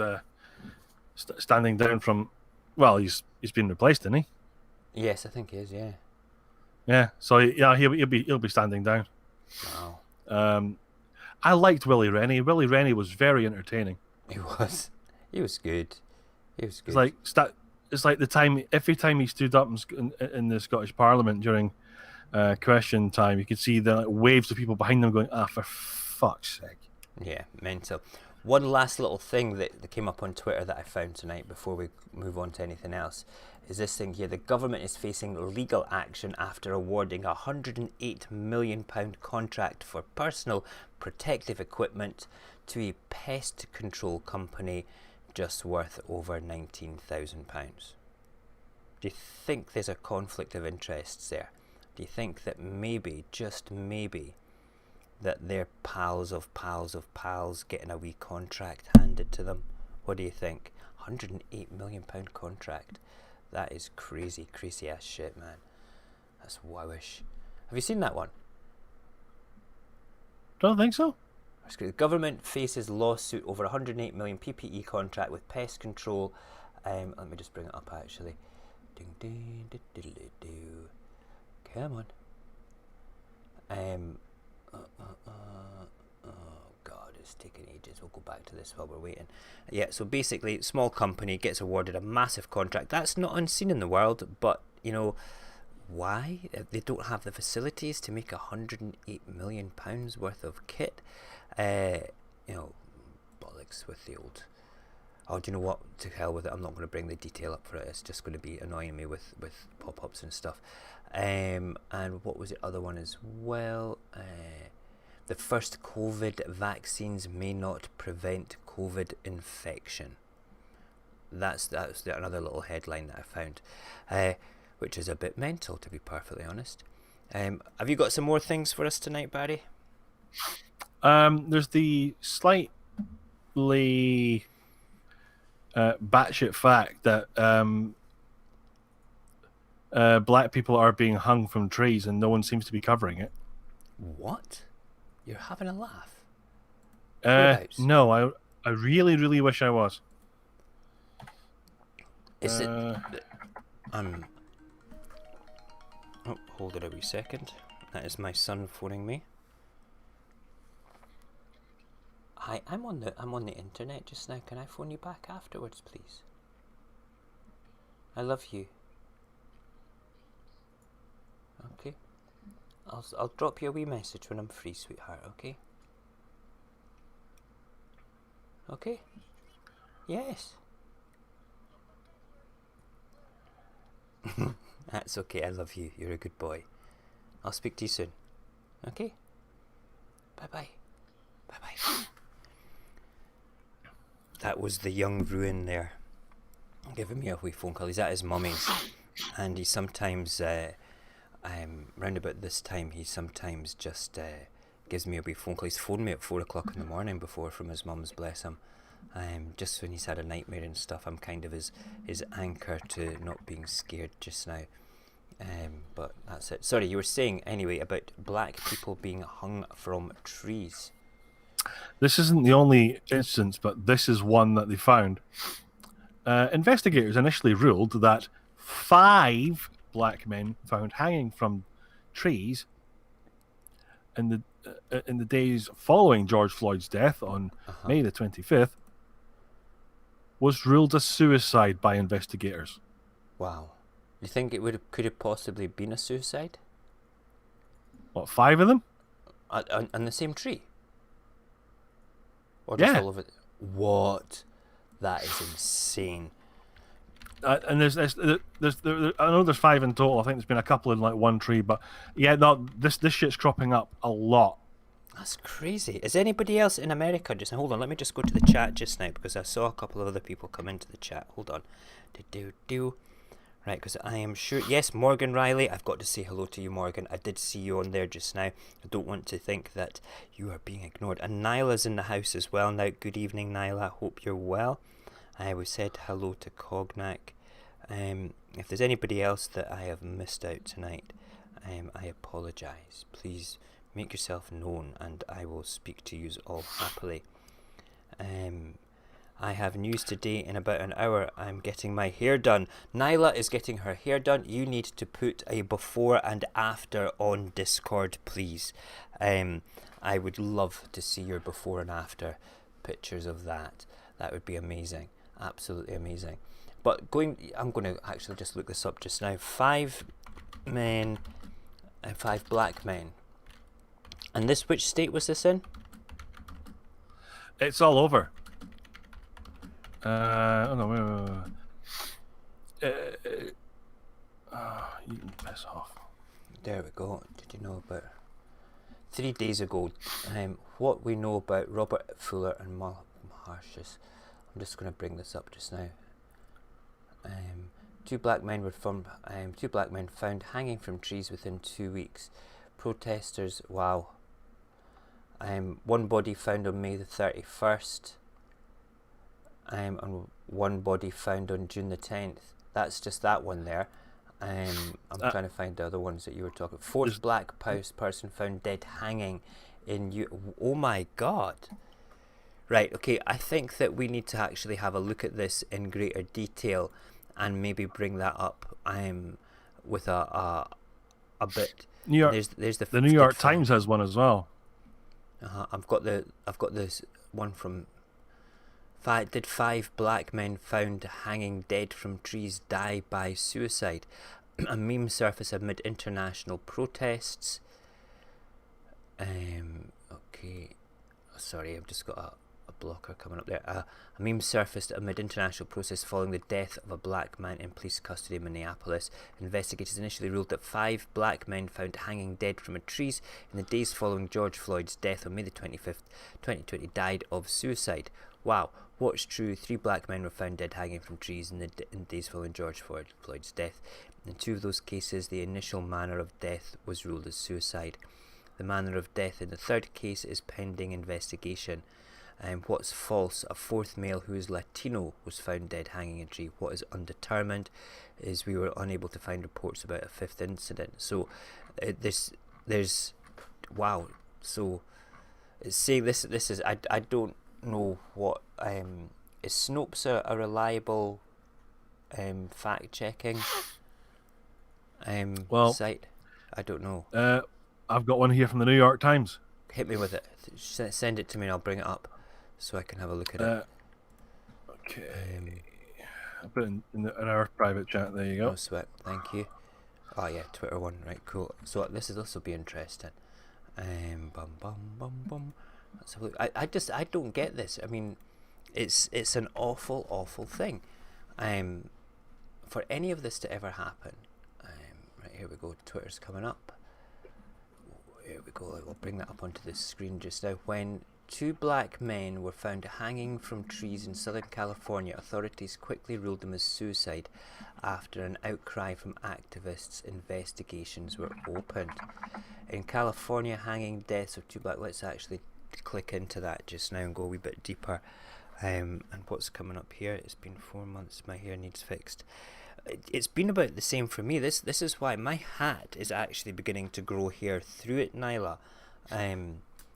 standing down from. Well, he's been replaced, isn't he? Yes, I think he is. Yeah. Yeah. So yeah, he'll be standing down. Wow. I liked Willie Rennie. Willie Rennie was very entertaining. He was. He was good. He was good. It's like every time he stood up in the Scottish Parliament during question time, you could see the waves of people behind them going, for fuck's sake. Yeah, mental. One last little thing that came up on Twitter that I found tonight before we move on to anything else is this thing here. The government is facing legal action after awarding a £108 million contract for personal protective equipment to a pest control company just worth over £19,000. Do you think there's a conflict of interests there? Do you think that maybe, just maybe, that they're pals of pals of pals getting a wee contract handed to them? What do you think? £108 million contract. That is crazy, crazy ass shit, man. That's wowish. Have you seen that one? Don't think so. The government faces lawsuit over 108 million PPE contract with pest control. Let me just bring it up actually. Ding, ding, do, do, do, do. Come on. Oh god, it's taking ages. We'll go back to this while we're waiting. Yeah, so basically, small company gets awarded a massive contract. That's not unseen in the world, but you know, why? They don't have the facilities to make £108 million worth of kit. You know, bollocks with the old. Oh, do you know what? To hell with it. I'm not going to bring the detail up for it. It's just going to be annoying me with pop-ups and stuff. And what was the other one as well? The first COVID vaccines may not prevent COVID infection. That's another little headline that I found, which is a bit mental, to be perfectly honest. Have you got some more things for us tonight, Barry? There's the slightly batshit fact that black people are being hung from trees and no one seems to be covering it. What? You're having a laugh? No, I really, really wish I was. Is it? Oh, hold it a wee second. That is my son phoning me. Hi, I'm on the internet just now. Can I phone you back afterwards, please? I love you. Okay. I'll drop you a wee message when I'm free, sweetheart, okay? Okay? Yes. That's okay, I love you. You're a good boy. I'll speak to you soon. Okay? Bye-bye. Bye-bye. That was the young ruin there, giving me a wee phone call. He's at his mummy's, and he sometimes, round about this time, he sometimes just gives me a wee phone call. He's phoned me at 4 o'clock in the morning before from his mum's, bless him. Just when he's had a nightmare and stuff. I'm kind of his anchor to not being scared just now. But that's it. Sorry, you were saying anyway about black people being hung from trees. This isn't the only instance, but this is one that they found. Investigators initially ruled that 5 black men found hanging from trees in the days following George Floyd's death on May the 25th was ruled a suicide by investigators. Wow. You think it could have possibly been a suicide? What, 5 of them? On the same tree? Or just all over what? That is insane. And there's I know there's 5 in total. I think there's been a couple in like one tree, but yeah, no, this shit's cropping up a lot. That's crazy. Is anybody else in America just now? Hold on, let me just go to the chat just now because I saw a couple of other people come into the chat. Hold on. Right, because I am sure. Yes, Morgan Riley. I've got to say hello to you, Morgan. I did see you on there just now. I don't want to think that you are being ignored. And Nyla's in the house as well now. Good evening, Nyla. Hope you're well. We said hello to Cognac. If there's anybody else that I have missed out tonight, I apologise. Please make yourself known and I will speak to you all happily. I have news today. In about an hour I'm getting my hair done. Nyla is getting her hair done. You need to put a before and after on Discord, please. I would love to see your before and after pictures of that. That would be amazing. Absolutely amazing. But I'm going to actually just look this up just now. 5 men and 5 black men. And which state was this in? It's all over. Oh no, wait. You can piss off. There we go. Did you know about 3 days ago? What we know about Robert Fuller and Maharshis. I'm just going to bring this up just now. Two black men found hanging from trees within 2 weeks. Protesters, wow. One body found on May the 31st. And one body found on June the 10th. That's just that one there. I'm trying to find the other ones that you were talking. Fourth black person found dead hanging in oh my god. Right, okay, I think that we need to actually have a look at this in greater detail and maybe bring that up with a bit. New York, there's the New York Times has one as well. I've got this one from did 5 black men found hanging dead from trees die by suicide? A meme surfaced amid international protests. Okay, sorry, I've just got a blocker coming up there. A meme surfaced amid international protests following the death of a black man in police custody in Minneapolis. Investigators initially ruled that 5 black men found hanging dead from trees in the days following George Floyd's death on May the 25th, 2020 died of suicide. Wow, what's true? 3 black men were found dead hanging from trees in the days following George Floyd's death. In 2 of those cases, the initial manner of death was ruled as suicide. The manner of death in the 3rd case is pending investigation. What's false? A 4th male who is Latino was found dead hanging in a tree. What is undetermined is we were unable to find reports about a 5th incident. So there's wow. So it's saying this is I don't know what is Snopes a reliable fact checking site? I don't know. I've got one here from the New York Times. Hit me with it. Send it to me and I'll bring it up so I can have a look at it. Okay. I'll put it in our private chat. There you go. No sweat. Thank you. Oh yeah, Twitter one. Right, cool. So this will be interesting. Let's have a look. I don't get this. I mean, it's an awful thing. For any of this to ever happen. Right, here we go. Twitter's coming up. Here we go. I'll bring that up onto the screen just now. When 2 black men were found hanging from trees in Southern California, authorities quickly ruled them as suicide after an outcry from activists. Investigations were opened. In California, hanging deaths of 2 black... Let's actually click into that just now and go a wee bit deeper. And what's coming up here? It's been 4 months. My hair needs fixed. It's been about the same for me. This is why my hat is actually beginning to grow hair through it, Nyla.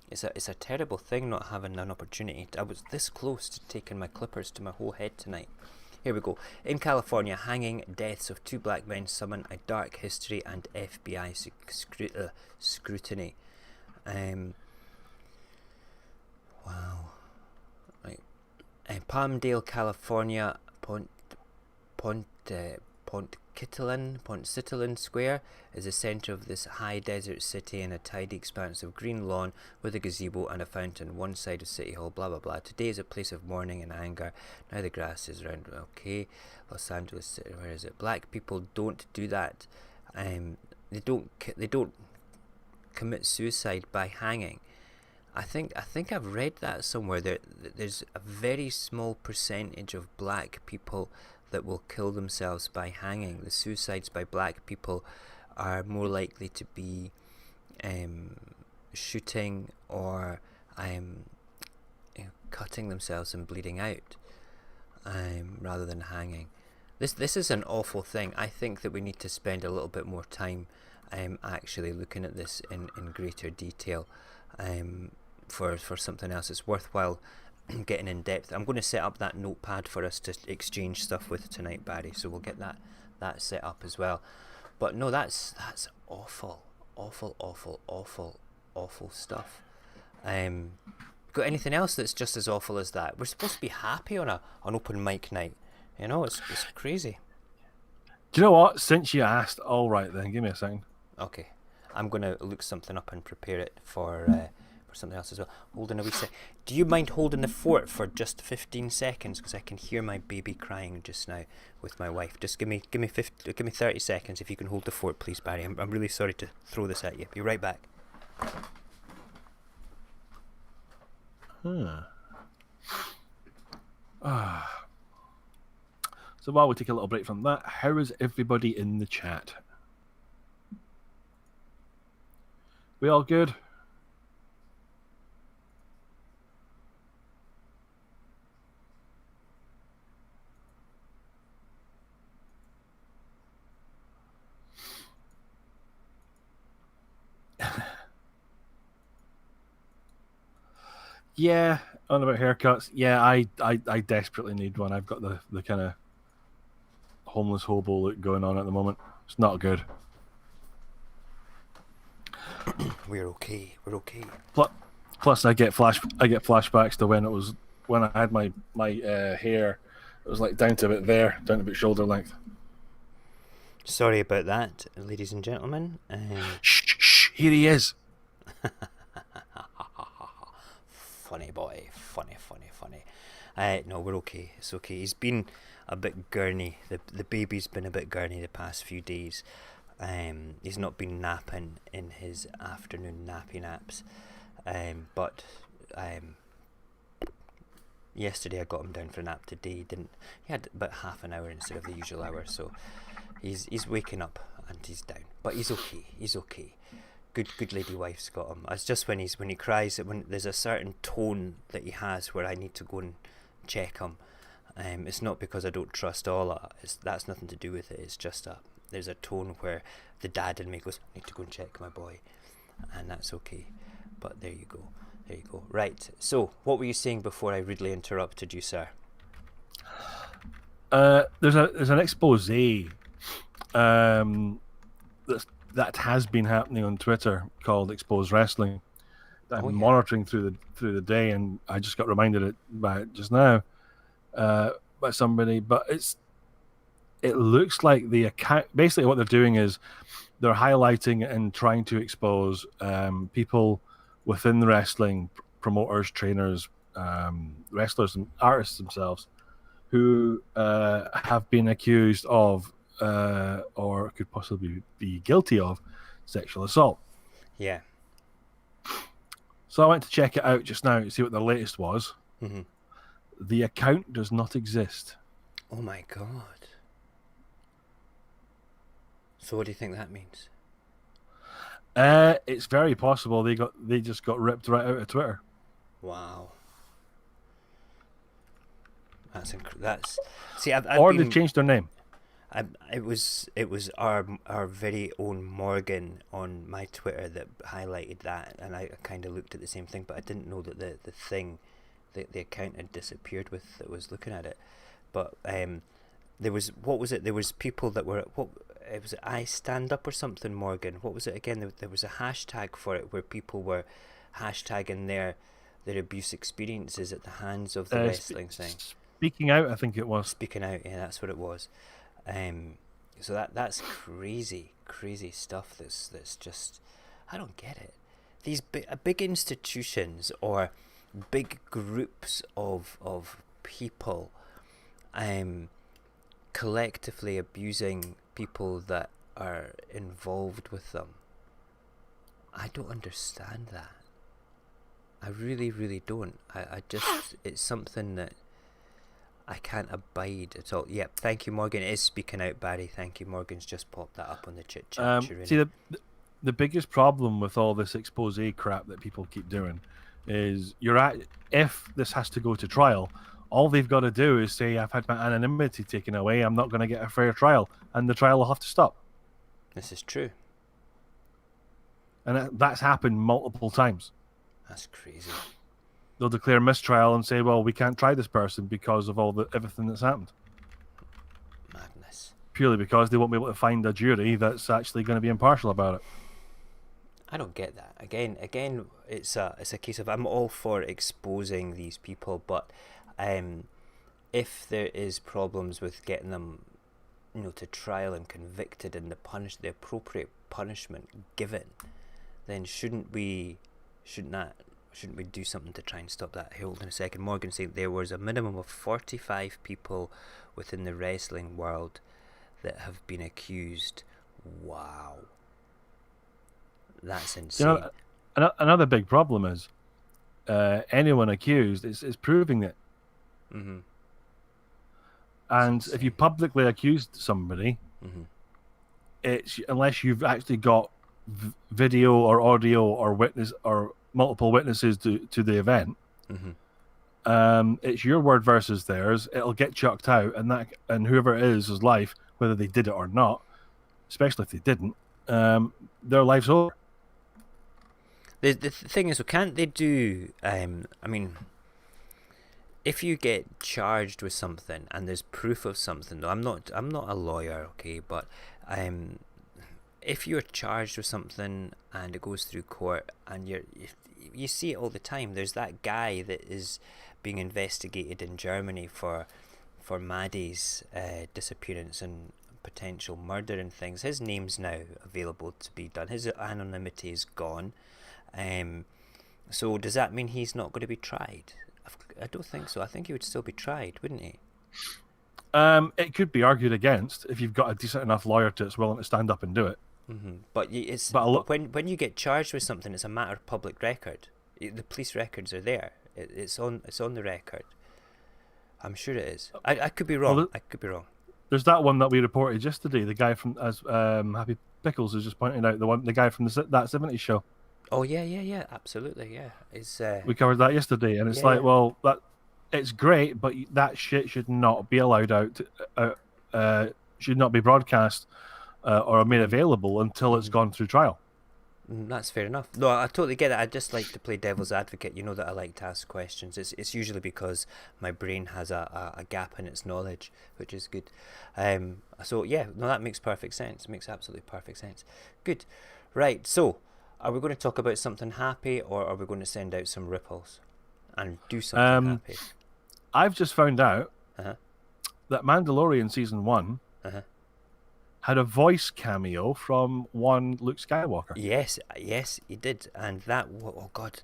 It's a terrible thing not having an opportunity. I was this close to taking my clippers to my whole head tonight. Here we go. In California, hanging deaths of 2 black men summon a dark history and FBI scrutiny. Wow. Right. Palmdale, California, Pontcittlin Square is the centre of this high desert city in a tidy expanse of green lawn with a gazebo and a fountain, one side of City Hall, blah blah blah. Today is a place of mourning and anger. Now the grass is round. Okay, Los Angeles City, where is it? Black people don't do that. They don't commit suicide by hanging. I think I've read that somewhere. There's a very small percentage of black people that will kill themselves by hanging. The suicides by black people are more likely to be shooting or cutting themselves and bleeding out rather than hanging. This is an awful thing. I think that we need to spend a little bit more time actually looking at this in greater detail for something else. It's worthwhile getting in depth. I'm going to set up that notepad for us to exchange stuff with tonight, Barry, so we'll get that set up as well. But no, that's awful stuff. Got anything else that's just as awful as that? We're supposed to be happy on an open mic night, you know. It's crazy. Do you know what? Since you asked, all right then, give me a second. Okay, I'm going to look something up and prepare it for or something else as well. Holding a wee sec. Do you mind holding the fort for just 15 seconds? Because I can hear my baby crying just now with my wife. Just give me 30 seconds if you can hold the fort, please, Barry. I'm really sorry to throw this at you. Be right back. So while we take a little break from that, how is everybody in the chat? We all good? Yeah, on about haircuts. Yeah, I desperately need one. I've got the kind of homeless hobo look going on at the moment. It's not good. We're okay. We're okay. Plus, I get flashbacks to when I had my hair. It was like down to about there, down to about shoulder length. Sorry about that, ladies and gentlemen. Shh! Here he is. Funny boy, funny. No, we're okay. It's okay. He's been a bit gurney. The baby's been a bit gurney the past few days. He's not been napping in his afternoon naps. But yesterday I got him down for a nap. Today he had about half an hour instead of the usual hour. So he's waking up and he's down. But he's okay. He's okay. Good lady wife's got him. It's just when he cries, when there's a certain tone that he has where I need to go and check him. It's not because I don't trust Ola. That's nothing to do with it. It's just there's a tone where the dad in me goes, I need to go and check my boy, and that's okay. But there you go. Right. So what were you saying before I rudely interrupted you, sir? There's an expose that has been happening on Twitter called Expose Wrestling that I'm monitoring through the day, and I just got reminded by it just now by somebody. But it looks like the account. Basically, what they're doing is they're highlighting and trying to expose people within the wrestling, promoters, trainers, wrestlers, and artists themselves who have been accused of or could possibly be guilty of sexual assault. Yeah. So I went to check it out just now to see what the latest was. Mm-hmm. The account does not exist. Oh my god. So what do you think that means? It's very possible they just got ripped right out of Twitter. Wow. That's see. They've changed their name. It was our very own Morgan on my Twitter that highlighted that, and I kind of looked at the same thing, but I didn't know that the account had disappeared with that was looking at it. But there was There was people that were it was I Stand Up or something, Morgan. What was it again? There was a hashtag for it where people were hashtagging their abuse experiences at the hands of the wrestling thing. Speaking out, I think it was. Speaking out, yeah, that's what it was. So that's crazy stuff. That's just, I don't get it. These big institutions or big groups of people, collectively abusing people that are involved with them. I don't understand that. I really don't. I just, it's something that I can't abide at all. Yep, thank you, Morgan. It is speaking out, Barry. Thank you, Morgan's just popped that up on the chit chat. See, the biggest problem with all this expose crap that people keep doing is if this has to go to trial, all they've got to do is say, I've had my anonymity taken away, I'm not going to get a fair trial, and the trial will have to stop. This is true. And that's happened multiple times. That's crazy. They'll declare mistrial and say, well, we can't try this person because of everything that's happened. Madness. Purely because they won't be able to find a jury that's actually going to be impartial about it. I don't get that. Again, it's a case of, I'm all for exposing these people, but if there is problems with getting them, to trial and convicted and the appropriate punishment given, then shouldn't that shouldn't we do something to try and stop that? Hold on a second. Morgan saying there was a minimum of 45 people within the wrestling world that have been accused. Wow. That's insane. Another big problem is anyone accused is proving it. Mm-hmm. And if you publicly accused somebody, it's unless you've actually got video or audio or witness or multiple witnesses to the event, it's your word versus theirs. It'll get chucked out, and whoever it is life, whether they did it or not, especially if they didn't, their life's over. The thing is, can't they do? I mean, if you get charged with something and there's proof of something, I'm not a lawyer, okay, but if you're charged with something and it goes through court and you see it all the time. There's that guy that is being investigated in Germany for Maddie's disappearance and potential murder and things. His name's now available to be done. His anonymity is gone. So does that mean he's not going to be tried? I don't think so. I think he would still be tried, wouldn't he? It could be argued against if you've got a decent enough lawyer that's willing to stand up and do it. But when you get charged with something, it's a matter of public record. The police records are there. It's on the record. I'm sure it is. I could be wrong. I could be wrong. There's that one that we reported yesterday. The guy from Happy Pickles was just pointing out the guy from that 70s show. Oh yeah, absolutely, yeah. We covered that yesterday, and it's well, it's great, but that shit should not be allowed out. Should not be broadcast or made available until it's gone through trial. That's fair enough. No, I totally get it. I just like to play devil's advocate. You know that I like to ask questions. It's usually because my brain has a gap in its knowledge, which is good. So yeah, no, that makes perfect sense. Makes absolutely perfect sense. Good. Right. So, are we going to talk about something happy, or are we going to send out some ripples and do something happy? I've just found out that Mandalorian season 1 had a voice cameo from one Luke Skywalker. Yes, he did. And that, oh God,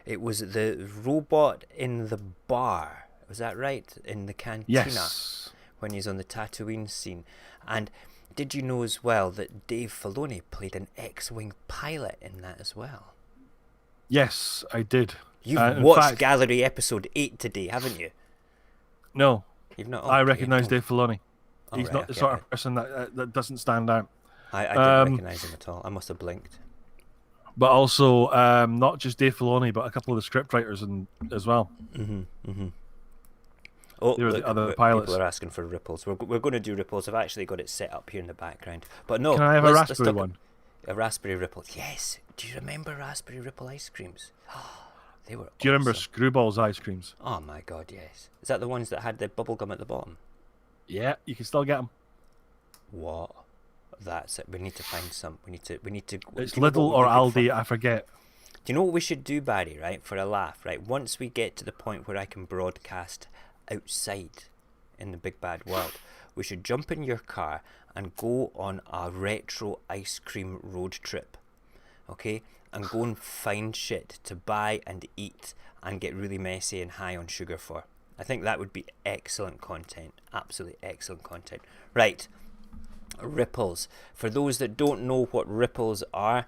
it was the robot in the bar. Was that right? In the cantina. Yes. When he's on the Tatooine scene. And did you know as well that Dave Filoni played an X-Wing pilot in that as well? Yes, I did. You've watched Gallery episode 8 today, haven't you? No. You've not. I recognise Dave Filoni. He's right, not the sort of person that doesn't stand out. I didn't recognise him at all. I must have blinked. But also, not just Dave Filoni, but a couple of the scriptwriters as well. Oh, they were look, the other pilots. People are asking for ripples. We're going to do ripples. I've actually got it set up here in the background. But no, can I have a raspberry one? A raspberry ripple. Yes. Do you remember raspberry ripple ice creams? They were. Do you remember Screwball's ice creams? Oh my God, yes. Is that the ones that had the bubble gum at the bottom? Yeah, you can still get them. What? That's it. We need to find some. We need to. It's Lidl or Aldi. I forget. Do you know what we should do, Barry? Right, for a laugh. Right, once we get to the point where I can broadcast outside in the big bad world, we should jump in your car and go on a retro ice cream road trip. Okay, and go and find shit to buy and eat and get really messy and high on sugar for. I think that would be excellent content. Absolutely excellent content. Right. Ripples. For those that don't know what ripples are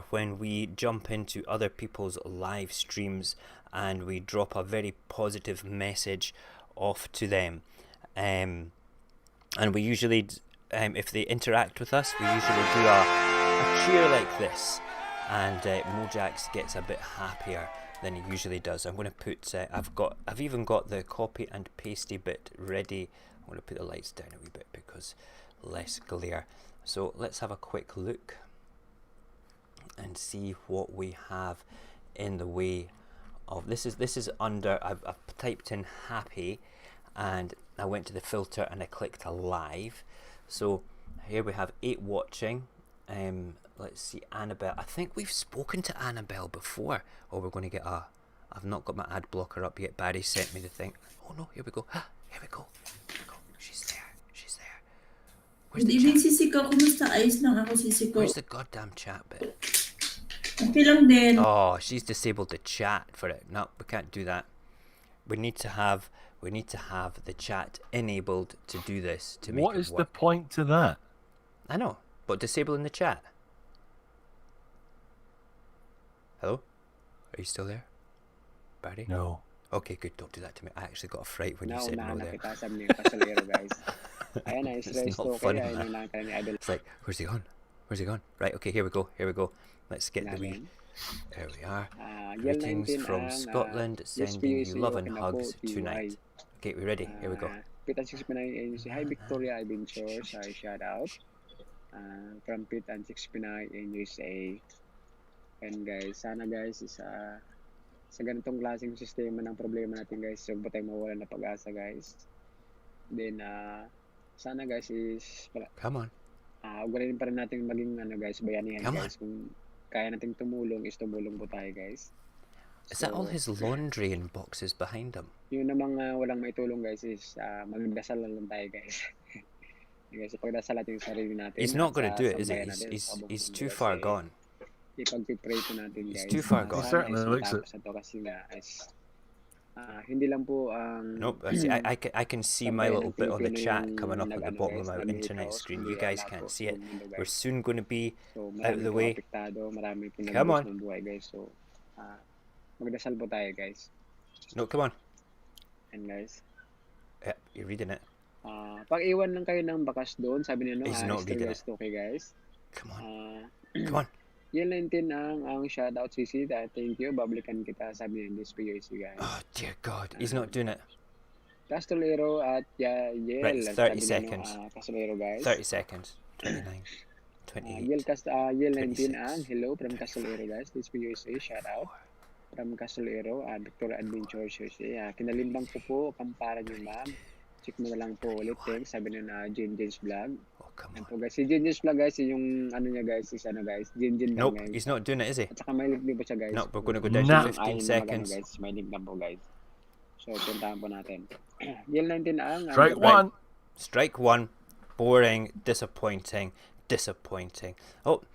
when we jump into other people's live streams and we drop a very positive message off to them. And we usually, if they interact with us, we usually do a cheer like this. And Mojax gets a bit happier than he usually does. I'm going to put, I've even got the copy and pasty bit ready. I'm going to put the lights down a wee bit because less glare. So let's have a quick look and see what we have in the way of this is under. I've typed in happy and I went to the filter and I clicked live. So here we have 8 watching. Let's see, Annabelle. I think we've spoken to Annabelle before. Oh, we're going to get I've not got my ad blocker up yet. Barry sent me the thing. Oh no, here we go. Here we go. She's there. Where's the chat? Sisico, kumusta? Ayos lang ako, Sisico. Where's the goddamn chat bit? Okay lang din. Oh, she's disabled the chat for it. No, we can't do that. We need to have the chat enabled to do this to make What it is the work. point to that? I know, but disabling the chat. Hello? Are you still there? Barry? No. Okay, good. Don't do that to me. I actually got a fright when you said no Naunahan na there. kita sa mga kasalero, guys. Ayan na, It's stress not to. funny, Kaya man. inunahan ka ni Idol. It's like, where's he gone? Where's he gone? Right, okay, here we go. Here we go. Let's get the wee. Natin. There we are. Yel Greetings 19 from ang, Scotland, sending you love and hugs tonight. Okay, we ready? Here we go. Pit and 659 si Hi Victoria Adventure sa shout out. From Pit and 659 in USA. And guys, sana guys sa ganitong klaseng sistema ng problema natin guys, huwag ba tayo mawalan na pag-asa guys. Then sana guys is Come on. ugaliin pa rin natin maging guys, bayanihan Come guys. Kung kaya nating tumulong is tumulong po tayo guys. Is that all his laundry in boxes behind him? Yun namang walang maitulong guys is magdasal lang tayo guys. Guys, pagdasal natin yung sarili natin. He's not at going to sa do it, is he? sambayan natin, sa buong He's mundo too kasi far gone. Ipag-pray po natin guys. He's too far gone. He certainly looks it. Sa to kasi nga is hindi lang po ang Nope, see, I can see my little bit on the chat coming up at the bottom of my nag-ano, internet guys, screen. hindi You guys lahat can't po see it. sa mundo, guys. We're soon going to be So, out of the way. apektado, marami po Come on. ng buhay guys. So, magdasal po tayo guys. No, come on. And guys, Yeah, you're reading it. pag-iwan lang kayo ng bakas doon, sabi niya no, He's not reading guys, okay guys. Come on. Come on. Yel 19 ang shoutout CC, thank you, babalikan kita, sabi niya this POC guys. Oh, dear God. He's not doing it. Castolero at Yel. Right, 30 seconds. Castolero guys. 30 seconds. 29. 28. Yel 19 26. ang hello from Castolero guys, this POC, shoutout. From Castolero, Victoria Adventure CC. Kinalimbang ko po, kampara niyo ma'am. Check mo na lang po ulit, thanks, sabi niya na Jinjin's Vlog. Oh, come Yan on. po guys, si Jinjin's Vlog guys, yung ano niya guys, is guys, Jinjin lang Nope, guys. he's not doing it, is he? At saka may link din po siya guys. No, we're going to go down Nah. to 15 seconds. Guys, may link lang po guys. So, puntahan po natin. Yel 19 ang... Strike Right. one. Strike one. Boring. Disappointing. Disappointing. Oh,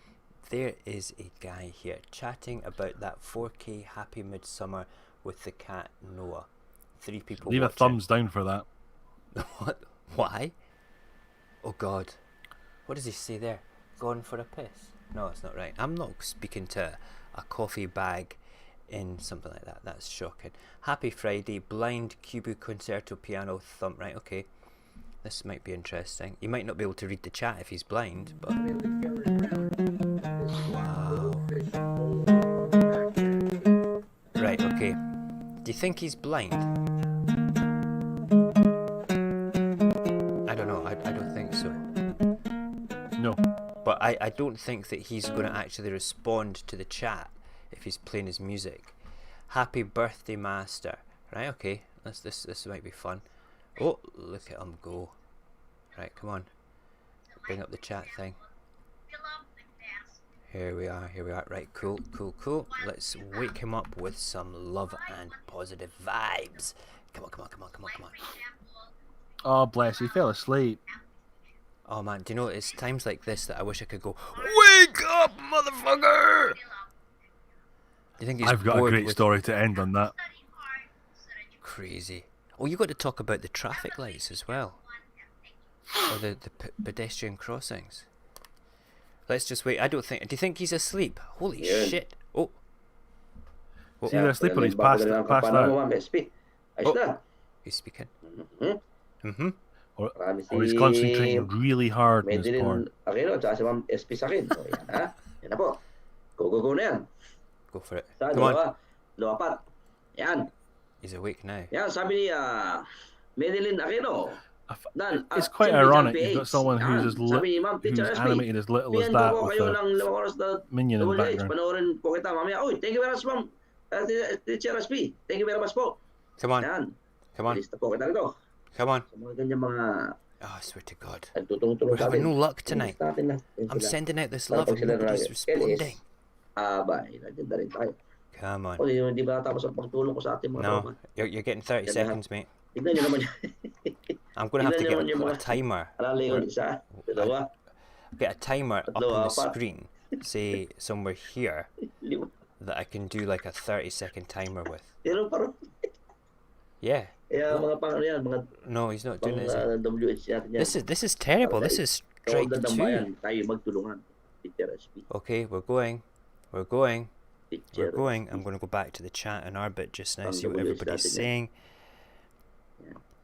there is a guy here chatting about that 4K Happy Midsummer with the cat Noah. 3 people Leave a watching. thumbs down for that. What? Why? Oh God. What does he say there? Gone for a piss? No, it's not right. I'm not speaking to a coffee bag in something like that. That's shocking. Happy Friday. Blind Cubu Concerto Piano Thump. Right, okay. This might be interesting. He might not be able to read the chat if he's blind, but... Wow. Right, okay. Do you think he's blind? I don't know. I don't think so. No. But I don't think that he's going to actually respond to the chat if he's playing his music. Happy birthday, Master. Right, okay. This might be fun. Oh, look at him go. Right, come on. Bring up the chat thing. Here we are. Right, cool. Let's wake him up with some love and positive vibes. Come on. Oh, bless. He fell asleep. Oh man, do you know, it's times like this that I wish I could go, wake up, motherfucker! Do you think he's I've got a bored great with story to end on that. Crazy. Oh, you got to talk about the traffic lights as well. Or the pedestrian crossings. Let's just wait. Do you think he's asleep? Holy shit. Oh. He's either asleep or he's passed out. Oh. He's speaking. Mm-hmm. Or he's concentrating really hard in his porn. Go for it. Come on. Yan. He's awake now. Yan, sabi ni Madeline Aquino. It's quite ironic. You've got someone who's who's animated as little as that with a minion in the background. Panoorin po kita mamaya. Oy, thank you very much, ma'am. Teacher SP. Thank you very much po. Come on. Yan. Come on. Lista po kita nito. Come on. Sa mga ganyan mga Oh, I swear to God. nagtutulong-tulong We're sa having atin. no luck tonight. Lista natin na. Yan I'm sila. sending out this Para love pag and sila nobody's na- responding. Abay, nandiyan na rin tayo. Come on. O, hindi ba natapos ang pagtulong ko sa ating mga No, tropa? you're getting 30 Yan seconds, mate. Tignan nyo naman yan. I'm going to have to Tignan get nyo a mga timer. Alalingon isa, dalawa. Get a timer up Tatlo, on the apat. screen say somewhere here Lima. that I can do like a 30-second timer with. Pero parang, Yeah. mga pang ano yan, mga No, he's not pang doing it, is he? WH natin yan. This is terrible. This is strike Kaundan ng 2. bayan, tayo magtulungan. Teacher SP. Okay, we're going. Teacher. I'm going to go back to the chat in our bit just now, Pang see what WH everybody's natin yan. saying.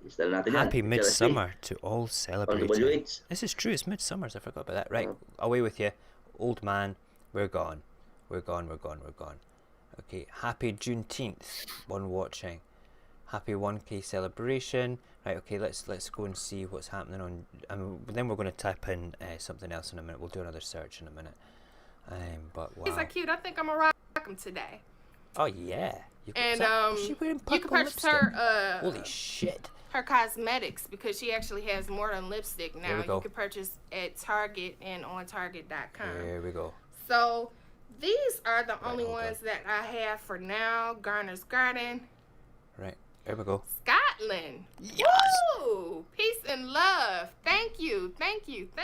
Install natin yan. Happy Teacher Midsummer to all SP. Pang celebrating. WH. This is true, it's Midsummer's, I forgot about that. Right, away with you. Old man, we're gone. We're gone. Okay, happy Juneteenth, one watching. Happy 1K celebration. Right, okay, let's go and see what's happening on. Then we're going to type in something else in a minute. We'll do another search in a minute. But wow. These are cute. I think I'm gonna rock them today. Oh yeah. And is she wearing you can purple purchase lipstick? her Holy shit. her cosmetics because she actually has more than lipstick now. Here we go. You can purchase at Target and on Target.com. Here we go. So these are the only hold on. ones that I have for now. Garner's Garden, Right, here we go. Scotland. Yes! Woo! Peace and love. Thank you. Thank you for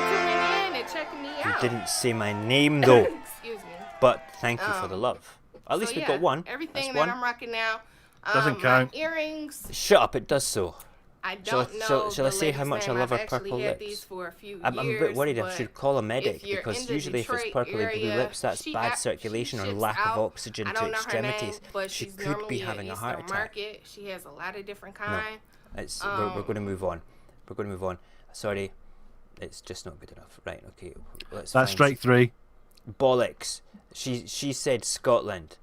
tuning in and checking me You out. didn't say my name though, Excuse me. but thank you for the love. At least So, we yeah, got one. Everything That's that one. I'm rocking now. Doesn't my count. Earrings. Shut up, it does so. I Shall I- don't know. shall I the say how lady's much I name. love her I've actually purple had lips? these for a few I'm a years, bit worried I but should call a medic if you're because in the usually if it's Detroit purpley blue area, lips, that's she bad act- circulation she or ships lack of out. oxygen I to don't know her name, extremities. but She she's could normally be having at a heart Eastern attack. Market. She has a lot of different kinds. We're going to move on. We're going to move on. Sorry, it's just not good enough. Right, okay. Let's That's find strike 3. bollocks. She said Scotland.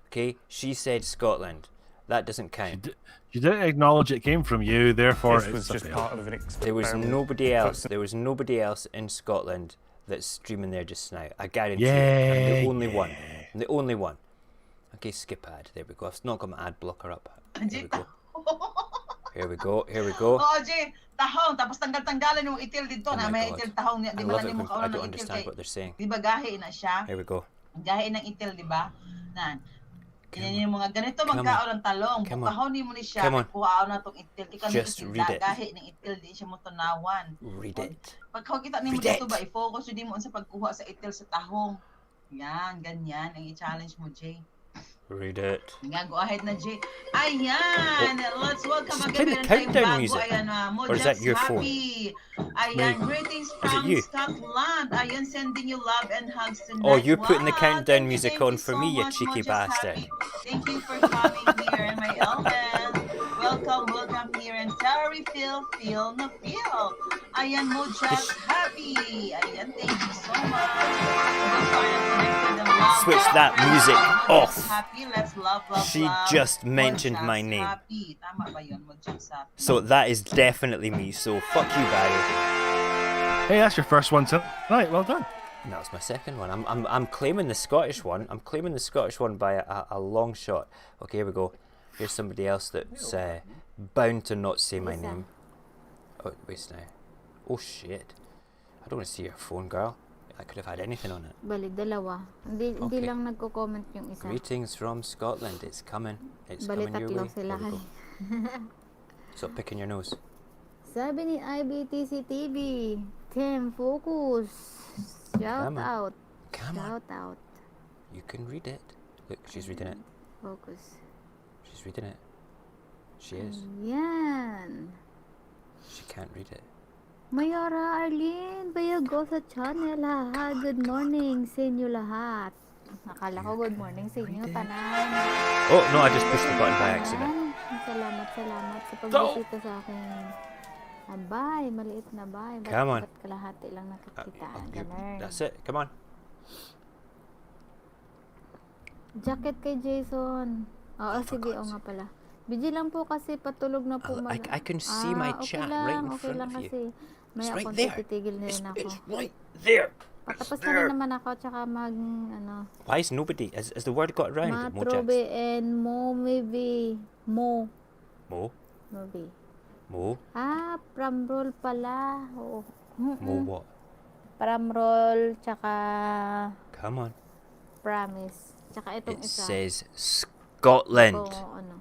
Okay, she said Scotland. That doesn't count. You didn't acknowledge it came from you, therefore This was it's a just fail. part of an experiment. There was nobody else. There was nobody else in Scotland that's streaming there just now. I guarantee you. I'm Yay, the only one. I'm the only one. Okay, skip ad. There we go. I've not got my ad blocker up. Here we go. Here we go. Here we go. Oo, Jay, tahong, tapos tanggal-tanggalan yung itil dito Oh na my may God. itil tahong niya. I Di ba love na it mo when I kaon ng don't itil understand kay, what they're saying. di ba gahi na siya? Here we go. Gahi ng itil, di ba? Nan. Yan yung mga ganito Come on. magkaon ng talong. Come on. Bukahon ni mo ni siya, Come on. kuhaon na tong itil. Di kami Just itil, read it. gahi ng itil, di siya mo tunawan. Read it. Pag kita ni mo Read dito it. ba, i-focus yun di mo sa pagkuha sa itil sa tahong. Yan, ganyan, ang i-challenge mo, Jay. Read it. Nga, go ahead na, Jay. Ayan! Let's welcome She's playing the again. Meron tayong countdown bago. music. Ayan, Or is that your phone? Mojaxhappy. Ayan, greetings from you? Scotland. Ayan, sending you love and hugs tonight. Oh, you're putting the Wow, countdown thank you, music thank on you for so me, you much, cheeky bastard. Mojaxhappy. Thank you for coming here, my Elven. Welcome here in Terry Feel na Feel. Ayan, Mojaxhappy. Ayan, thank you so much. Switch that music off. Mojaxhappy, let's love. She just mentioned my name. Mojaxhappy. Tama ba yun, Mojaxhappy? So that is definitely me. So fuck you, Barry. Hey, that's your first one tonight. Well done. And that was my second one. I'm claiming the Scottish one. I'm claiming the Scottish one by a long shot. Okay, here we go. Here's somebody else that's bound to not say my name. Oh, wait now. Oh shit. I don't want to see your phone, girl. I could have had anything on it. Bali, dalawa. Hindi Okay. lang nagko-comment yung isa. Greetings from Scotland. It's coming. It's Bali, coming your tatlo way. sila. There we go. Stop picking your nose. Sabi ni IBTC TV, Tim, focus. Shout Come on. out. Come on. Shout out. You can read it. Look, she's reading it. Focus. She's reading it. She is. Yan. She can't read it. Mayara Arlene, bayago sa channel ha. Good morning sa inyo lahat. Akala ko good morning sa inyo, tanan. Oh, no, I just pushed the button by accident. Salamat sa pagbisita sa aking abay, maliit na bay. Come on. Ba't kalahati lang nakikita? That's it. Come on. Jacket kay Jason. Oo, sige, o nga pala. Busy lang po kasi patulog na po. I can see my chat right in front of you. Kasi may It's right akong there. titigil na rin ako. It's right there. Patapos na rin naman ako, tsaka Why is nobody? Has the word got around? Matrobe and Mo maybe. Mo. Mo? Maybe. Mo? Ah, pram roll pala. Oo. Mo what? Pram roll, tsaka Come on. promise. Tsaka itong It isa. says Scotland. Oo, ano.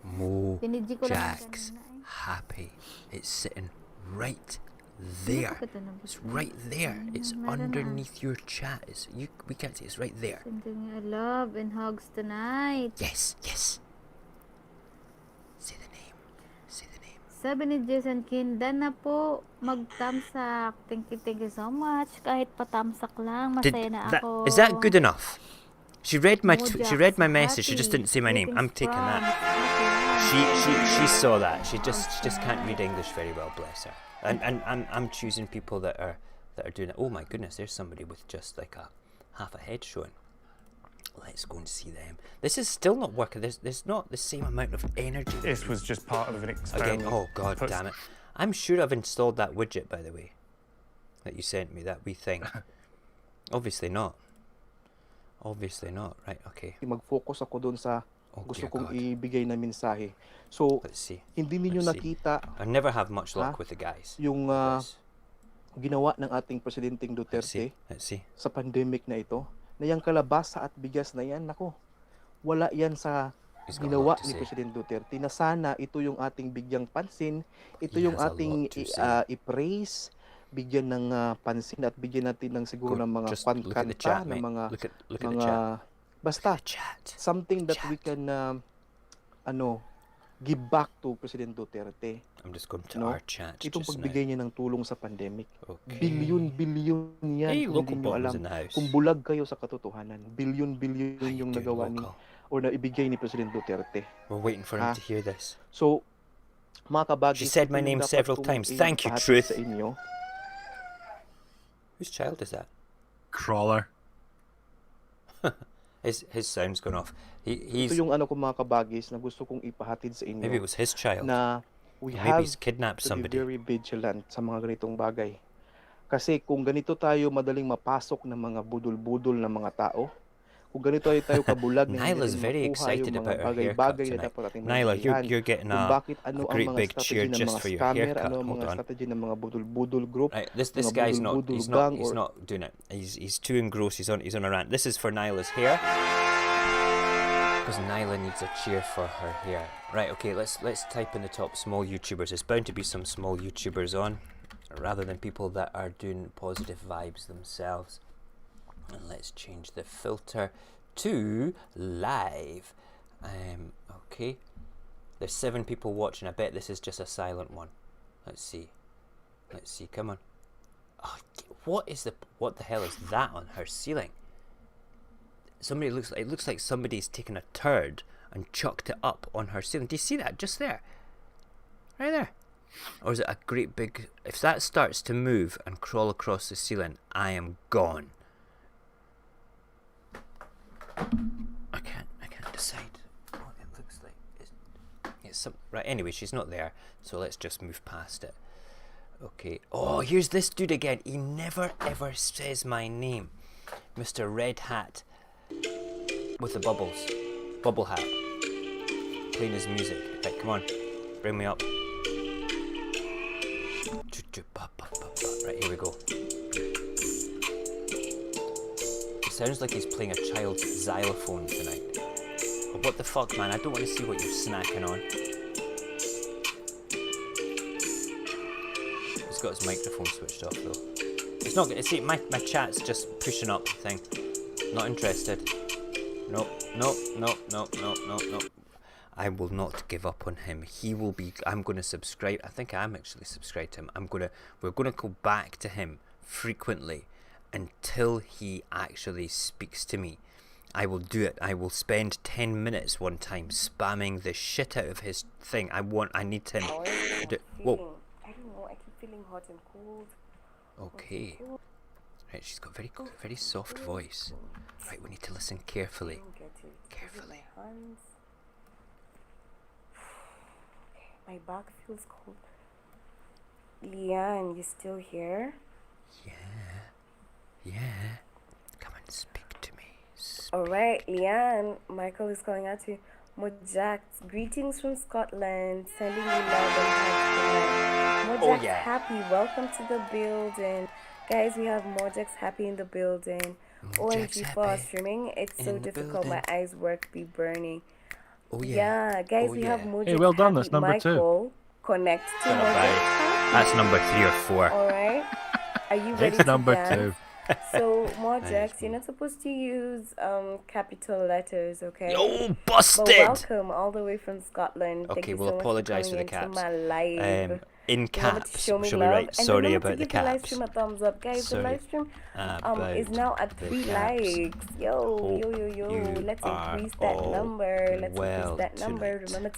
Mo Pinidji ko lang Jax kanina eh. happy. It's sitting right there. Bakit ito It's right there. It's meron na. underneath your chat. We can't see. It's right there. Sending you love and hugs tonight. Yes, yes. Say the name. Say the name. Sabi ni Jason Kinda na po magtamsak. Thank you so much. Kahit patamsak lang, masaya na ako. Is that good enough? She read my message. She just Happy. didn't say my name. I'm taking Greetings that. from She saw that. She just can't read English very well, bless her. And I'm choosing people that are doing it. Oh my goodness, there's somebody with just like a half a head showing. Let's go and see them. This is still not working. There's not the same amount of energy. This was just part of an experiment. Again, oh god damn it. I'm sure I've installed that widget, by the way, that you sent me, that wee thing. Obviously not. Obviously not. Right, okay. Mag-focus ako doon sa Oh, gusto dear kong God. ibigay na mensahe. So, Let's see. hindi ninyo Let's see. nakita I never have much luck Ha? with the guys. yung Let's ginawa ng ating Presidenteng see. Duterte Let's see. sa pandemic na ito. Na yung kalabasa at bigas na yan, nako, wala yan sa He's got a ginawa lot to ni say. President Duterte na sana ito yung ating bigyang pansin, ito He yung has a ating lot to say. i-praise, bigyan ng pansin at bigyan natin ng siguro Go, ng mga just look at the kanta, chat, ng mate. mga Look at the mga chat. basta The chat. something that we Chat. can give back to President Duterte. I'm just going to No? our chat Itong just now. pagbigay niya ng tulong sa pandemic. Okay. Bilyon yan Hey, kung local hindi nyo bombs alam. in the house. Kung bulag kayo sa katotohanan, bilyon How you yung doing, nagawa ni local? or naibigay ni President Duterte. We're waiting for him Ha? to hear this. So, mga kabagis, She said my ito yung name dapat several kong times. Thank you, ipahatid Truth. sa inyo. Whose child is that? Crawler. His sound's gone off. He's Ito yung ano ko mga kabagis na gusto kong ipahatid sa inyo. maybe it was his child. Na we Or have maybe he's kidnapped to be somebody. very vigilant sa mga ganitong bagay. Kasi kung ganito tayo madaling mapasok ng mga budol-budol ng mga tao, kung ganito tayo kabulag na hindi Nyla's natin very makuha excited yung mga about her haircut bagay-bagay na tonight. dapat ating Nyla, maintindihan. you're getting Kung a bakit ano ang great mga big strategy cheer ng just mga for your scammer, haircut. ano ang Hold mga on. strategy ng mga budol-budol group, Right, this mga guy's not budol-budol gang, he's or not doing it. He's too engrossed. He's on a rant. This is for Nyla's hair. Because Nyla needs a cheer for her hair. Right, okay, let's type in the top small YouTubers. There's bound to be some small YouTubers on, rather than people that are doing positive vibes themselves. And let's change the filter to live. Okay. There's 7 people watching. I bet this is just a silent one. Let's see. Let's see. Come on. Oh, what the hell is that on her ceiling? It looks like somebody's taken a turd and chucked it up on her ceiling. Do you see that? Just there. Right there. Or is it a great big... If that starts to move and crawl across the ceiling, I am gone. I can't decide what it looks like. It's some... Right, anyway, she's not there, so let's just move past it. Okay. Oh, here's this dude again. He never ever says my name. Mr. Red Hat. With the bubbles. Bubble hat. Playing his music. Right, come on. Bring me up. Right, here we go. It sounds like he's playing a child's xylophone tonight. Oh, what the fuck, man? I don't want to see what you're snacking on. He's got his microphone switched off, though. It's not good. See, my chat's just pushing up the thing. Not interested. No. I will not give up on him. I'm going to subscribe. I think I'm actually subscribed to him. We're going to go back to him frequently until he actually speaks to me. I will do it. I will spend 10 minutes one time spamming the shit out of his thing. I need him to do. Whoa. I don't know. I keep feeling hot and cold. Okay. Right, she's got very soft voice. Right, we need to listen carefully. Carefully. My back feels cold. Leanne, you still here? Yeah. Come and speak to me. Alright, Leanne. Michael is calling out to you. Mojax, greetings from Scotland. Sending you love and hugs. Mojax Happy, welcome to the building. Guys, we have Mojax Happy in the building. OMG for our streaming. It's so difficult. My eyes work be burning. Oh yeah. Guys, we have Mojax Hey, well done. That's Happy. number 2. Michael, connect to Mojax Happy. That's number 3 or 4. All right. Are you ready It's to number dance? 2. So, Mojax, you're not supposed to use capital letters, okay? Yo, busted! But welcome all the way from Scotland. Thank Okay, you we'll so much apologise for for the coming into caps. my live. In Remember to caps. show me Shall we love. write? And Sorry remember about to the give the live caps. stream a thumbs up, guys. Sorry The live stream about is now at the 3 caps. likes. Yo, Hope yo, yo, yo. you Let's are increase that all number. Let's well increase that number. tonight. Remember